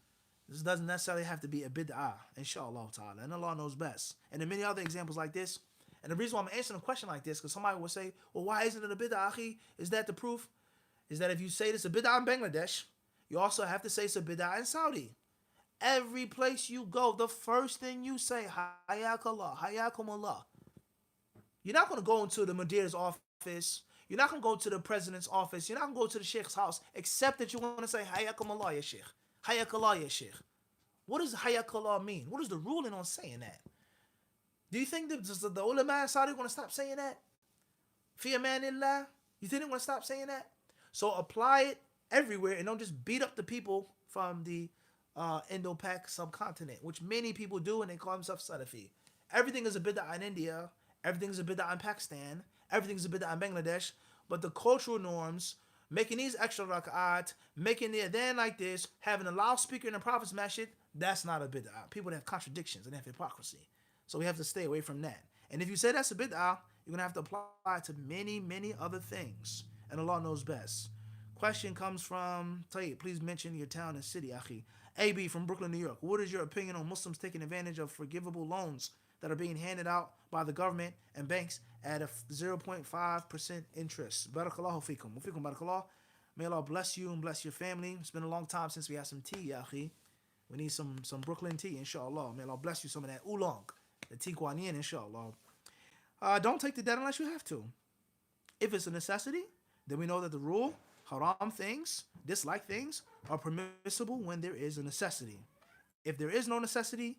This doesn't necessarily have to be a bid'ah, inshallah ta'ala. And Allah knows best. And there are many other examples like this. And the reason why I'm answering a question like this, because somebody will say, well, why isn't it a bid'ah, akhi? Is that the proof? Is that if you say this a bid'ah in Bangladesh, you also have to say it's a bid'ah in Saudi. Every place you go, the first thing you say, Hayakallah, Hayakumullah. You're not going to go into the Mudir's office. You're not going to go to the president's office. You're not going to go to the sheikh's house, except that you want to say, Hayakumullah, ya sheikh. Hayakallah, ya sheikh. What does Hayakallah mean? What is the ruling on saying that? Do you think the ulama in Saudi are going to stop saying that? Fi amanillah? You think they're going to stop saying that? So apply it everywhere and don't just beat up the people from the Indo-Pak subcontinent, which many people do, and they call themselves Salafi. Everything is a bid'ah in India. Everything is a bid'ah in Pakistan. Everything is a bid'ah in Bangladesh. But the cultural norms, making these extra rak'at, making the adhan like this, having a loudspeaker in the Prophet's Masjid, that's not a bid'ah. People that have contradictions and have hypocrisy. So we have to stay away from that. And if you say that's a bid'ah, you're going to have to apply it to many, many other things. And Allah knows best. Question comes from Tayyip. Please mention your town and city, akhi. AB from Brooklyn, New York. What is your opinion on Muslims taking advantage of forgivable loans that are being handed out by the government and banks at a 0.5% interest? Barakallahu fikum. Fikum barakallah. May Allah bless you and bless your family. It's been a long time since we had some tea, akhi. We need some Brooklyn tea, inshallah. May Allah bless you some of that oolong, the tea Kuan Yin, inshallah. Don't take the debt unless you have to. If it's a necessity, then we know that the rule, haram things, dislike things, are permissible when there is a necessity. If there is no necessity,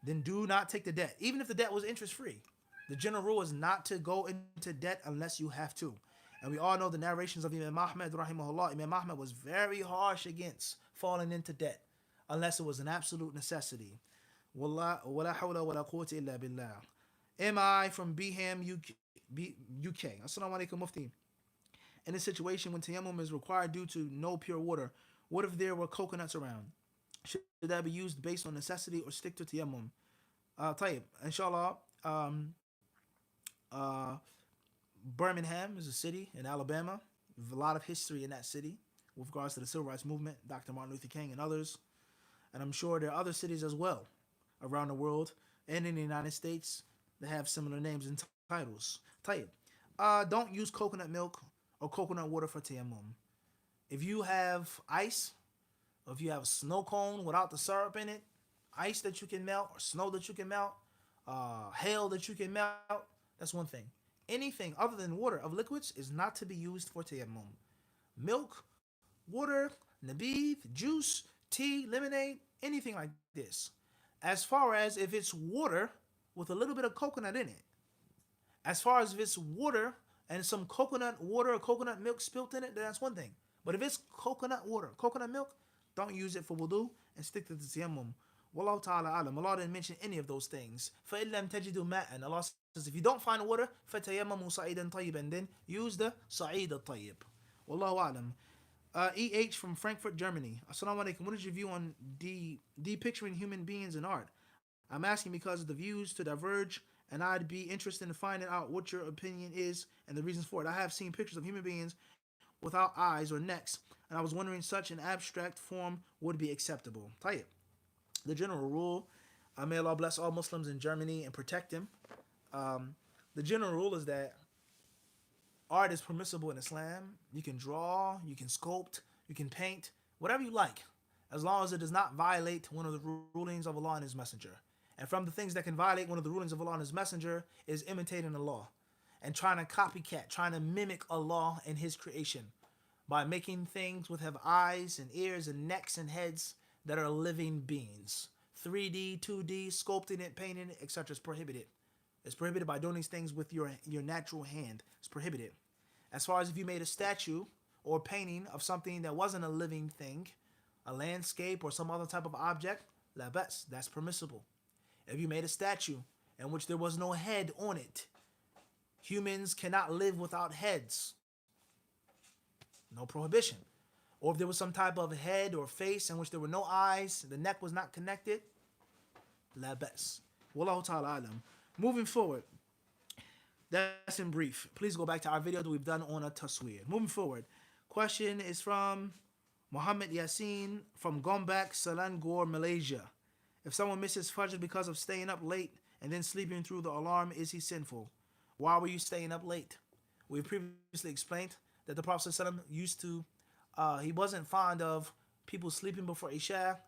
then do not take the debt. Even if the debt was interest-free. The general rule is not to go into debt unless you have to. And we all know the narrations of Imam Ahmad, rahimahullah. Imam Ahmad was very harsh against falling into debt, unless it was an absolute necessity. Wala hawla wala quwwata illa billah. MI from Beham, UK. Assalamu alaikum, Mufti. In a situation when tayammum is required due to no pure water, what if there were coconuts around? Should that be used based on necessity or stick to tayammum? Tayyib, inshallah. Birmingham is a city in Alabama. There's a lot of history in that city with regards to the civil rights movement, Dr. Martin Luther King and others. And I'm sure there are other cities as well around the world and in the United States that have similar names and titles. Tayyib, don't use coconut milk or coconut water for tayammum. If you have ice, or if you have a snow cone without the syrup in it, ice that you can melt, or snow that you can melt, hail that you can melt, that's one thing. Anything other than water of liquids is not to be used for tayammum. Milk, water, nabith, juice, tea, lemonade, anything like this. As far as if it's water with a little bit of coconut in it. As far as if it's water and some coconut water or coconut milk spilt in it, then that's one thing. But if it's coconut water, coconut milk, don't use it for wudu and stick to the tayammum. Wallahu ta'ala alam. Allah didn't mention any of those things. فَإِن لَمْ تَجِدُوا مَاءً. Allah says, if you don't find water, فَتَيَمَّمُوا صَعِيدًا طَيِّبًا. Then use the صَعِيد الطَّيِّب. Wallahu alam. EH from Frankfurt, Germany. Assalamu alaikum. What is your view on depicting human beings in art? I'm asking because the views to diverge, and I'd be interested in finding out what your opinion is and the reasons for it. I have seen pictures of human beings without eyes or necks, and I was wondering such an abstract form would be acceptable. Tayyip. The general rule, may Allah bless all Muslims in Germany and protect them. The general rule is that art is permissible in Islam. You can draw, you can sculpt, you can paint, whatever you like, as long as it does not violate one of the rulings of Allah and His Messenger. And from the things that can violate one of the rulings of Allah and His Messenger is imitating Allah and trying to copycat, trying to mimic Allah and His creation by making things with have eyes and ears and necks and heads that are living beings. 3D, 2D, sculpting it, painting it, etc. is prohibited. It's prohibited by doing these things with your natural hand. It's prohibited. As far as if you made a statue or painting of something that wasn't a living thing, a landscape or some other type of object, la bas, that's permissible. If you made a statue in which there was no head on it, humans cannot live without heads. No prohibition. Or if there was some type of head or face in which there were no eyes, the neck was not connected, la bas. Wallahu ta'ala alam. Moving forward, that's in brief. Please go back to our video that we've done on a tasweer. Moving forward, question is from Muhammad Yassin from Gombak, Selangor, Malaysia. If someone misses Fajr because of staying up late and then sleeping through the alarm, is he sinful? Why were you staying up late? We've previously explained that the Prophet ﷺ used to, he wasn't fond of people sleeping before Isha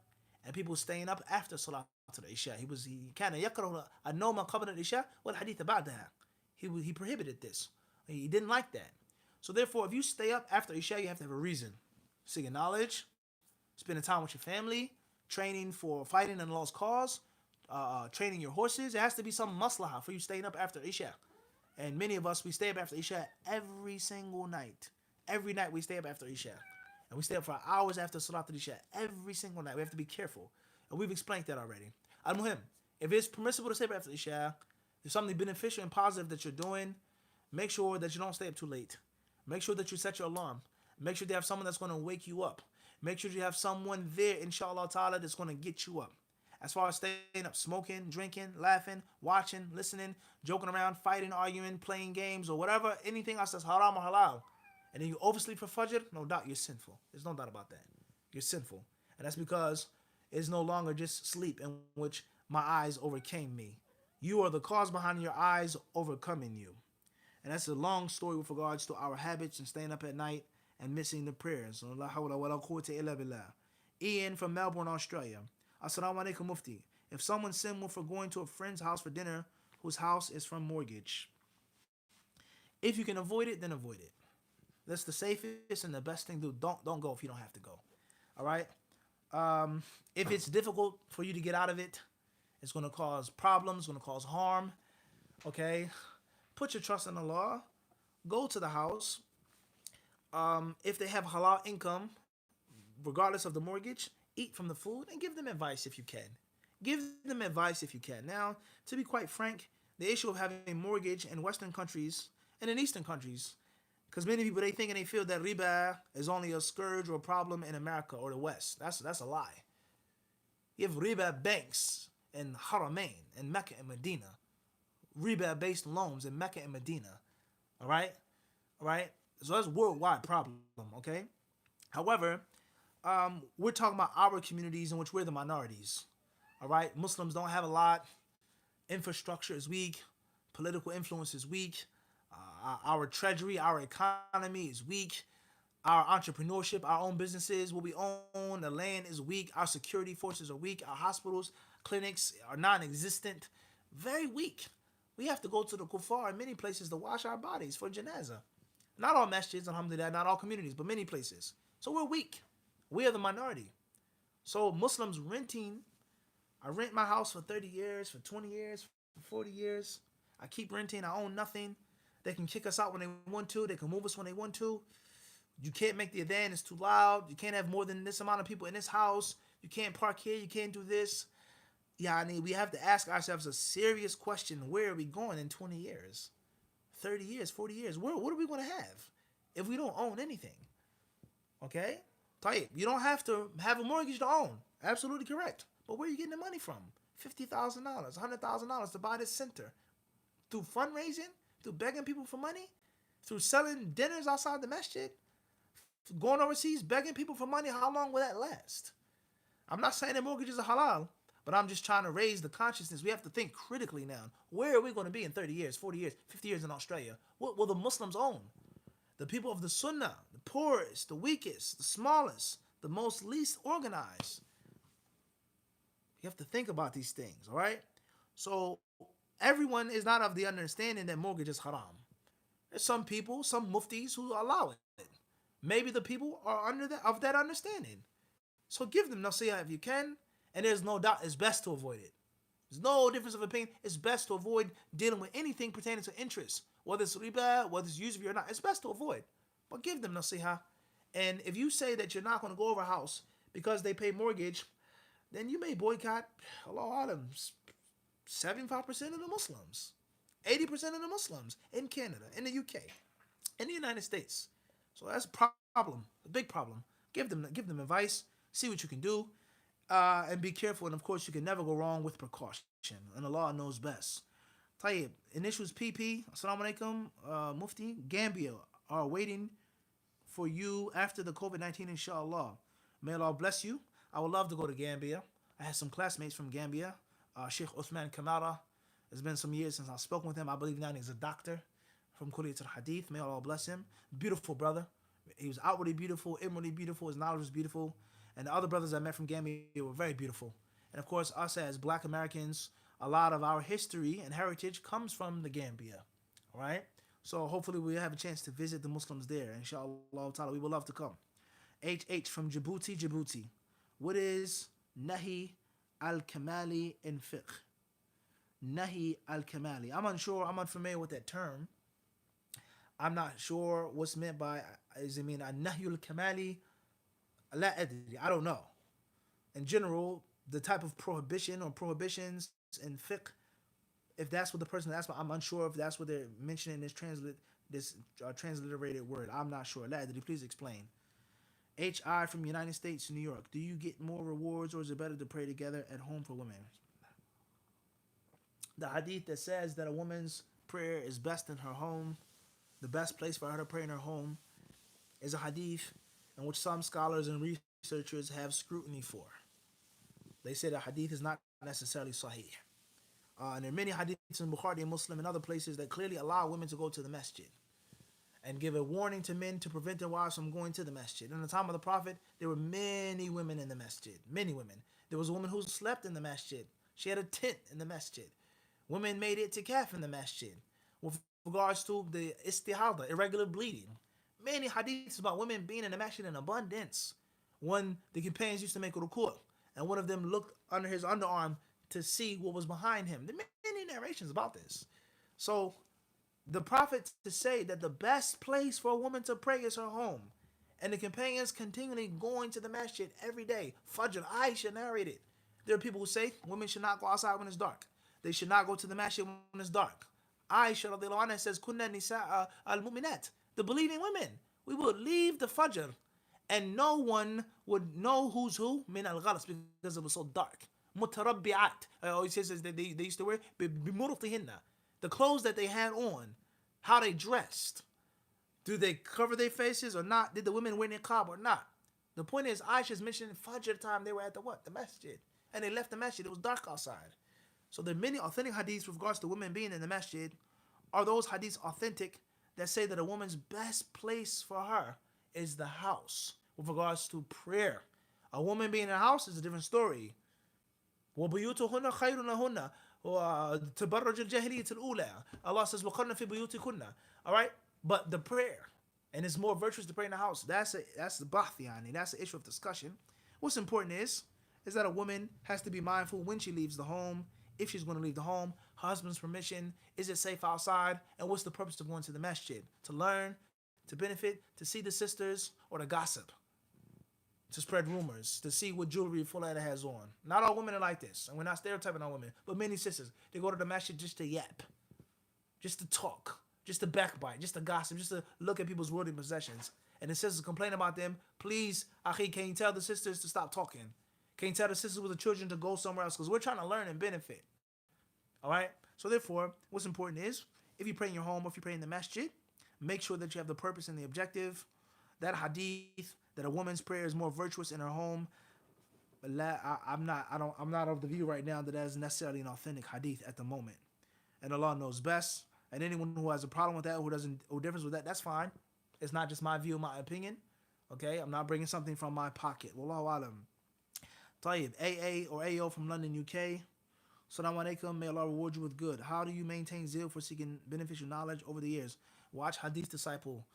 and people staying up after Salat al-Isha. He kind of يكره النوم قبل العشاء والحديث بعدها. He prohibited this. He didn't like that. So therefore, if you stay up after Isha, you have to have a reason. Seeking knowledge, spending time with your family, training for fighting in Allah's cause, training your horses. It has to be some maslahah for you staying up after Isha. And many of us, we stay up after Isha every single night. Every night we stay up after Isha. And we stay up for hours after Salat al-Isha. Every single night. We have to be careful. And we've explained that already. Al-Muhim, if it's permissible to stay up after Isha, there's something beneficial and positive that you're doing, make sure that you don't stay up too late. Make sure that you set your alarm. Make sure you have someone that's going to wake you up. Make sure you have someone there, inshallah ta'ala, that's going to get you up. As far as staying up, smoking, drinking, laughing, watching, listening, joking around, fighting, arguing, playing games, or whatever, anything else that's haram or halal, and then you oversleep for Fajr, no doubt you're sinful. There's no doubt about that. You're sinful. And that's because it's no longer just sleep in which my eyes overcame me. You are the cause behind your eyes overcoming you. And that's a long story with regards to our habits and staying up at night and missing the prayers. Ian from Melbourne, Australia. Assalamu alaikum mufti. If someone's sinful for going to a friend's house for dinner whose house is from mortgage, if you can avoid it, then avoid it. That's the safest and the best thing to do. Don't go if you don't have to go. All right? If it's difficult for you to get out of it, it's going to cause problems, going to cause harm. Okay? Put your trust in Allah. Go to the house. If they have halal income, regardless of the mortgage, eat from the food and give them advice if you can. Give them advice if you can. Now, to be quite frank, the issue of having a mortgage in Western countries and in Eastern countries, because many people, they think and they feel that Ribah is only a scourge or a problem in America or the West. That's a lie. You have Ribah banks in Haramain, in Mecca and Medina. Ribah-based loans in Mecca and Medina. All right? All right? So that's a worldwide problem, okay? However, we're talking about our communities in which we're the minorities. All right? Muslims don't have a lot. Infrastructure is weak. Political influence is weak. Our treasury, our economy is weak. Our entrepreneurship, our own businesses, what we own, the land is weak. Our security forces are weak. Our hospitals, clinics are non-existent. Very weak. We have to go to the kuffar in many places to wash our bodies for janazah. Not all masjids, alhamdulillah, not all communities, but many places. So we're weak. We are the minority. So Muslims renting, I rent my house for 30 years, for 20 years, for 40 years. I keep renting, I own nothing. They can kick us out when they want to. They can move us when they want to. You can't make the adhan, it's too loud. You can't have more than this amount of people in this house. You can't park here, you can't do this. Yani, we have to ask ourselves a serious question. Where are we going in 20 years? 30 years, 40 years? What are we going to have if we don't own anything? Okay? Tayyip, you don't have to have a mortgage to own. Absolutely correct. But where are you getting the money from? $50,000, $100,000 to buy this center. Through fundraising? Through begging people for money? Through selling dinners outside the masjid? Going overseas, begging people for money? How long will that last? I'm not saying that mortgages are halal, but I'm just trying to raise the consciousness. We have to think critically now. Where are we going to be in 30 years, 40 years, 50 years in Australia? What will the Muslims own? The people of the Sunnah, the poorest, the weakest, the smallest, the most least organized. You have to think about these things, all right? So everyone is not of the understanding that mortgage is haram. There's some people, some muftis who allow it. Maybe the people are under that of that understanding. So give them nasiyah if you can, and there's no doubt it's best to avoid it. There's no difference of opinion. It's best to avoid dealing with anything pertaining to interest, whether it's ribah, whether it's usury or not. It's best to avoid. But give them nasihah. And if you say that you're not going to go over a house because they pay mortgage, then you may boycott, Allah Alam, 75% of the Muslims, 80% of the Muslims in Canada, in the UK, in the United States. So that's a problem, a big problem. Give them advice, see what you can do, and be careful. And of course, you can never go wrong with precaution. And Allah knows best. Tayyib, initials PP, Assalamu alaikum, Mufti, Gambia are waiting for you after the COVID-19, inshallah. May Allah bless you. I would love to go to Gambia. I had some classmates from Gambia. Sheikh Uthman Kamara. It's been some years since I've spoken with him. I believe now he's a doctor from Kulliyat al-Hadith. May Allah bless him. Beautiful brother. He was outwardly beautiful, inwardly beautiful. His knowledge was beautiful. And the other brothers I met from Gambia were very beautiful. And of course, us as Black Americans, a lot of our history and heritage comes from the Gambia. All right? So hopefully we'll have a chance to visit the Muslims there. Inshallah ta'ala, we would love to come. HH from Djibouti. What is Nahi al-Kamali in fiqh? Nahi al-Kamali. I'm unsure. I'm unfamiliar with that term. I'm not sure what's meant by, does it mean Nahi al-Kamali? La adri. I don't know. In general, the type of prohibition or prohibitions in fiqh, if that's what the person asked, I'm unsure if that's what they're mentioning this transliterated word. I'm not sure. La adri. Please explain. HI from United States, New York. Do you get more rewards or is it better to pray together at home for women? The hadith that says that a woman's prayer is best in her home, the best place for her to pray in her home, is a hadith in which some scholars and researchers have scrutiny for. They say the hadith is not necessarily sahih. And there are many hadiths in Bukhari and Muslim and other places that clearly allow women to go to the masjid and give a warning to men to prevent their wives from going to the masjid. In the time of the Prophet, there were many women in the masjid. Many women. There was a woman who slept in the masjid. She had a tent in the masjid. Women made itikaf in the masjid. With regards to the istihada, irregular bleeding. Many hadiths about women being in the masjid in abundance. One, the companions used to make ruku', and one of them looked under his underarm to see what was behind him. There are many narrations about this. So, the Prophet to say that the best place for a woman to pray is her home. And the companions continually going to the masjid every day. Fajr, Aisha narrated. There are people who say women should not go outside when it's dark. They should not go to the masjid when it's dark. Aisha radiallahu anha says, Kunna nisa al-mu'minat. The believing women. We would leave the Fajr and no one would know who's who min al-ghalas because it was so dark. Mutarabbi'at. He says that they used to wear bimurtihinna. The clothes that they had on, how they dressed. Do they cover their faces or not? Did the women wear niqab or not? The point is, Aisha's mentioned Fajr time, they were at the what? The masjid. And they left the masjid. It was dark outside. So there are many authentic hadiths with regards to women being in the masjid. Are those hadiths authentic that say that a woman's best place for her is the house with regards to prayer? A woman being in a house is a different story. وَبُيُوتُهُنَّ خَيْرٌ لَهُنَّ وَتَبَرَّجُ الْجَاهِلِيَّةِ الْأُولَى. Allah says, وَقَرْنَ فِي بُيُوتِكُنَّ. All right? But the prayer, and it's more virtuous to pray in the house. That's the bahth, yani. That's the issue of discussion. What's important is that a woman has to be mindful when she leaves the home, if she's going to leave the home, husband's permission, is it safe outside, and what's the purpose of going to the masjid? To learn, to benefit, to see the sisters, or to gossip, to spread rumors, to see what jewelry Fulana has on. Not all women are like this, and we're not stereotyping all women, but many sisters, they go to the masjid just to yap, just to talk, just to backbite, just to gossip, just to look at people's worldly possessions. And the sisters complain about them. Please, Akhi, can you tell the sisters to stop talking? Can you tell the sisters with the children to go somewhere else? Because we're trying to learn and benefit. All right? So therefore, what's important is, if you pray in your home or if you pray in the masjid, make sure that you have the purpose and the objective. That hadith, that a woman's prayer is more virtuous in her home, I'm not of the view right now that is necessarily an authentic hadith at the moment. And Allah knows best. And anyone who has a problem with that, who differs with that, that's fine. It's not just my view, my opinion. Okay? I'm not bringing something from my pocket. Wallahu alam. Tayyib, AA or AO from London, UK. Salaam alaikum. May Allah reward you with good. How do you maintain zeal for seeking beneficial knowledge over the years? Watch Hadith Disciple.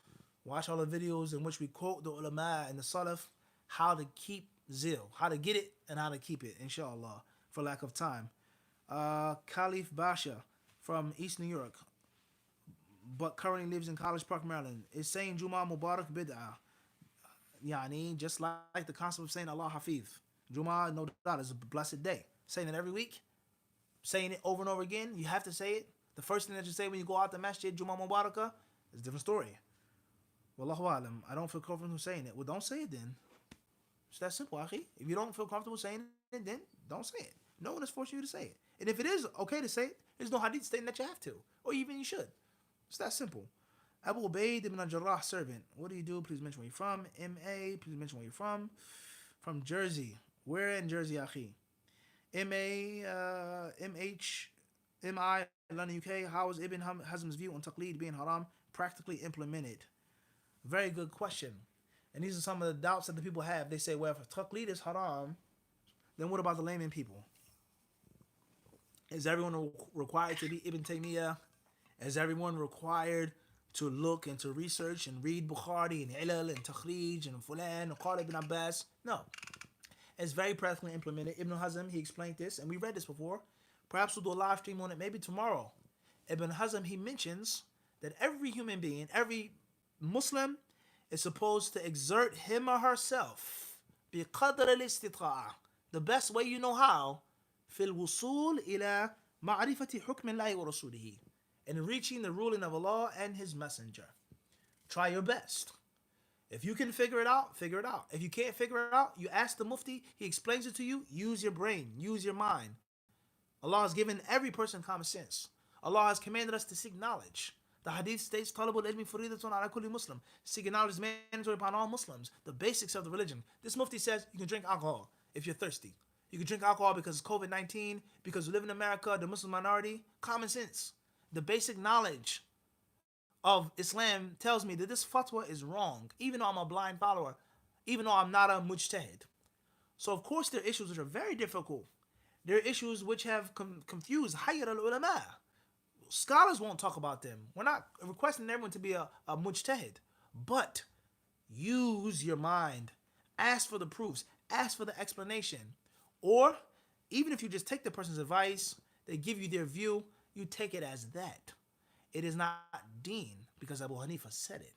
Watch all the videos in which we quote the ulama and the Salaf how to keep zeal, how to get it and how to keep it, inshallah, for lack of time. Khalif Basha from East New York, but currently lives in College Park, Maryland, is saying Juma Mubarak bid'ah. Yani, just like the concept of saying Allah Hafiz. Juma, no doubt, is a blessed day. Saying it every week, saying it over and over again, you have to say it. The first thing that you say when you go out the masjid, Juma Mubarakah, is a different story. Wallahu alam, I don't feel comfortable saying it. Well, don't say it then. It's that simple, akhi. If you don't feel comfortable saying it, then don't say it. No one is forcing you to say it. And if it is okay to say it, there's no hadith stating that you have to. Or even you should. It's that simple. Abu Ubaid ibn al-Jarrah servant. What do you do? Please mention where you're from. M.A. Please mention where you're from. From Jersey. Where in Jersey, akhi? M.A. M.H. M.I. London, UK. How is Ibn Hazm's view on taqleed being haram practically implemented? Very good question. And these are some of the doubts that the people have. They say, well, if taqleed is haram, then what about the layman people? Is everyone required to be Ibn Taymiyyah? Is everyone required to look and to research and read Bukhari and Ilal and Takhrij and Fulan and Qala ibn Abbas? No. It's very practically implemented. Ibn Hazm, he explained this, and we read this before. Perhaps we'll do a live stream on it maybe tomorrow. Ibn Hazm, he mentions that every human being, every Muslim is supposed to exert him or herself بقدر الاستطاعة, the best way you know how, في الوصول إلى معرفة حكم الله ورسوله, in reaching the ruling of Allah and His Messenger. Try your best. If you can figure it out, figure it out. If you can't figure it out, you ask the Mufti, he explains it to you, use your brain, use your mind. Allah has given every person common sense. Allah has commanded us to seek knowledge. The hadith states, طَلَبُ الْعِلْمِ فَرِيضَةٌ عَلَى كُلِّ Muslim. Seeking knowledge is mandatory upon all Muslims. The basics of the religion. This Mufti says you can drink alcohol if you're thirsty. You can drink alcohol because of COVID-19, because you live in America, the Muslim minority. Common sense. The basic knowledge of Islam tells me that this fatwa is wrong, even though I'm a blind follower, even though I'm not a mujtahid. So of course there are issues which are very difficult. There are issues which have confused hayr al-ulama. Scholars won't talk about them. We're not requesting everyone to be a mujtahid, but use your mind. Ask for the proofs. Ask for the explanation. Or even if you just take the person's advice, they give you their view, you take it as that. It is not deen because Abu Hanifa said it.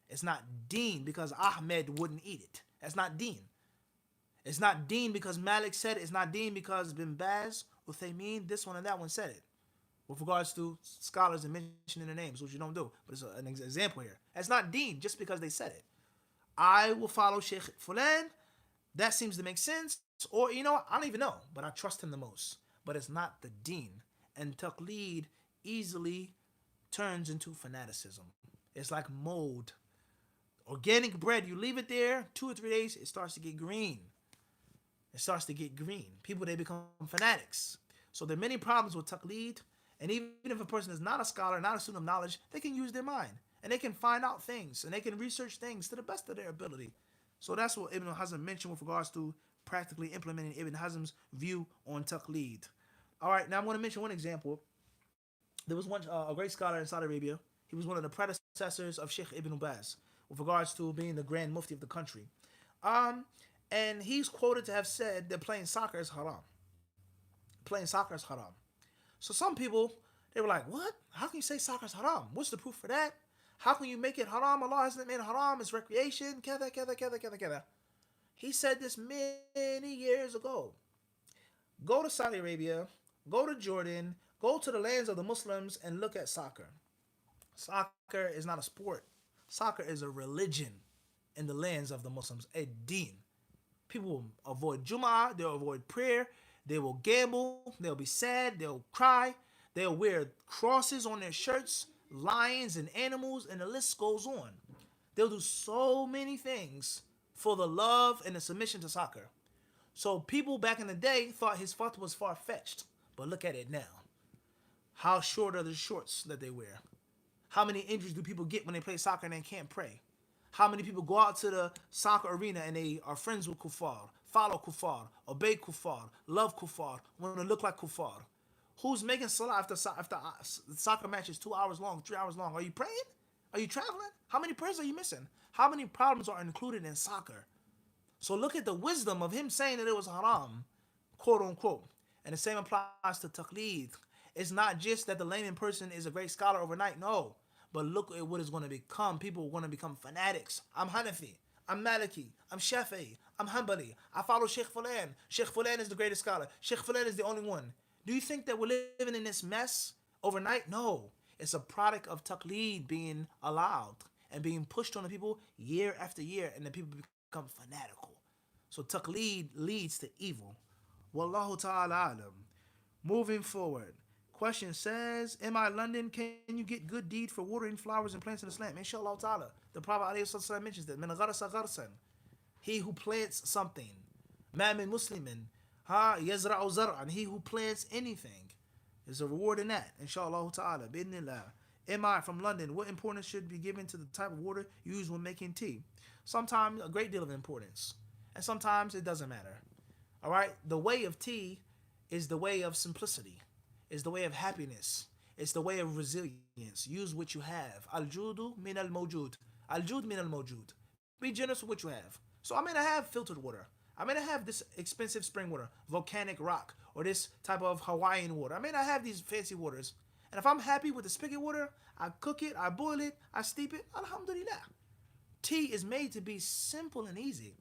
It's not deen because Ahmed wouldn't eat it. That's not deen. It's not deen because Malik said it. It's not deen because Bin Baz, Uthaymeen, this one and that one said it. With regards to scholars and mentioning their names, which you don't do. But it's an example here. It's not deen just because they said it. I will follow Sheikh Fulan. That seems to make sense. Or, you know what? I don't even know. But I trust him the most. But it's not the deen. And taqleed easily turns into fanaticism. It's like mold. Organic bread, you leave it there 2 or 3 days, it starts to get green. It starts to get green. People, they become fanatics. So there are many problems with taqleed. And even if a person is not a scholar, not a student of knowledge, they can use their mind. And they can find out things. And they can research things to the best of their ability. So that's what Ibn Hazm mentioned with regards to practically implementing Ibn Hazm's view on taqleed. All right, now I'm going to mention one example. There was one a great scholar in Saudi Arabia. He was one of the predecessors of Sheikh Ibn Baz with regards to being the Grand Mufti of the country. And he's quoted to have said that playing soccer is haram. Playing soccer is haram. So some people, they were like, what? How can you say soccer is haram? What's the proof for that? How can you make it haram? Allah hasn't made it haram. It's recreation. Kada. He said this many years ago. Go to Saudi Arabia. Go to Jordan. Go to the lands of the Muslims and look at soccer. Soccer is not a sport. Soccer is a religion in the lands of the Muslims, a deen. People will avoid Jum'ah, they'll avoid prayer, they will gamble, they'll be sad, they'll cry, they'll wear crosses on their shirts, lions and animals, and the list goes on. They'll do so many things for the love and the submission to soccer. So people back in the day thought his fatwa was far-fetched, but look at it now. How short are the shorts that they wear? How many injuries do people get when they play soccer and they can't pray? How many people go out to the soccer arena and they are friends with kuffar, follow kuffar, obey kuffar, love kuffar, want to look like kuffar. Who's making salah after soccer matches 2 hours long, 3 hours long? Are you praying? Are you traveling? How many prayers are you missing? How many problems are included in soccer? So look at the wisdom of him saying that it was haram, quote unquote. And the same applies to taqleed. It's not just that the layman person is a great scholar overnight, no. But look at what it's going to become. People are going to become fanatics. I'm Hanafi. I'm Maliki. I'm Shafi'i. I'm Hanbali. I follow Sheikh Fulan. Sheikh Fulan is the greatest scholar. Sheikh Fulan is the only one. Do you think that we're living in this mess overnight? No. It's a product of taqleed being allowed and being pushed on the people year after year, and the people become fanatical. So taqleed leads to evil. Wallahu ta'ala alam. Moving forward. Question says, am I London? Can you get good deed for watering flowers and plants in Islam? Inshallah ta'ala. The Prophet ﷺ mentions that. Man gharasa gharsan. He who plants something. Ma min muslimin. Ha yazra'u zar'an. He who plants anything. There's a reward in that. Inshallah ta'ala. Bidnillah. Am I from London? What importance should be given to the type of water used when making tea? Sometimes a great deal of importance. And sometimes it doesn't matter. All right? The way of tea is the way of simplicity. Is the way of happiness. It's the way of resilience. Use what you have. Al-judu min al-mawjud. Al-jud min al-mawjud. Be generous with what you have. So I may not have filtered water. I may not have this expensive spring water, volcanic rock, or this type of Hawaiian water. I may not have these fancy waters. And if I'm happy with the spigot water, I cook it, I boil it, I steep it, alhamdulillah. Tea is made to be simple and easy.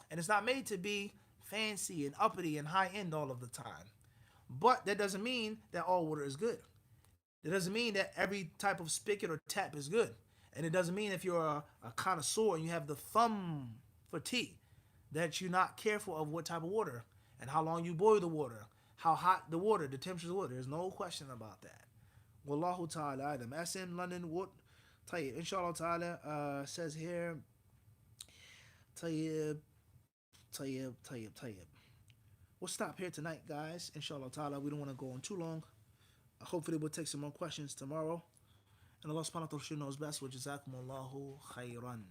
And it's not made to be fancy and uppity and high-end all of the time. But that doesn't mean that all water is good. It doesn't mean that every type of spigot or tap is good. And it doesn't mean if you're a connoisseur and you have the thumb for tea, that you're not careful of what type of water and how long you boil the water, how hot the water, the temperature of the water. There's no question about that. Wallahu ta'ala adam. As in London, what? Tayyib. Inshallah ta'ala says here, Tayyib. We'll stop here tonight, guys. Inshallah ta'ala. We don't want to go on too long. Hopefully we'll take some more questions tomorrow. And Allah subhanahu wa ta'ala knows best. Wa jazakumullahu khairan.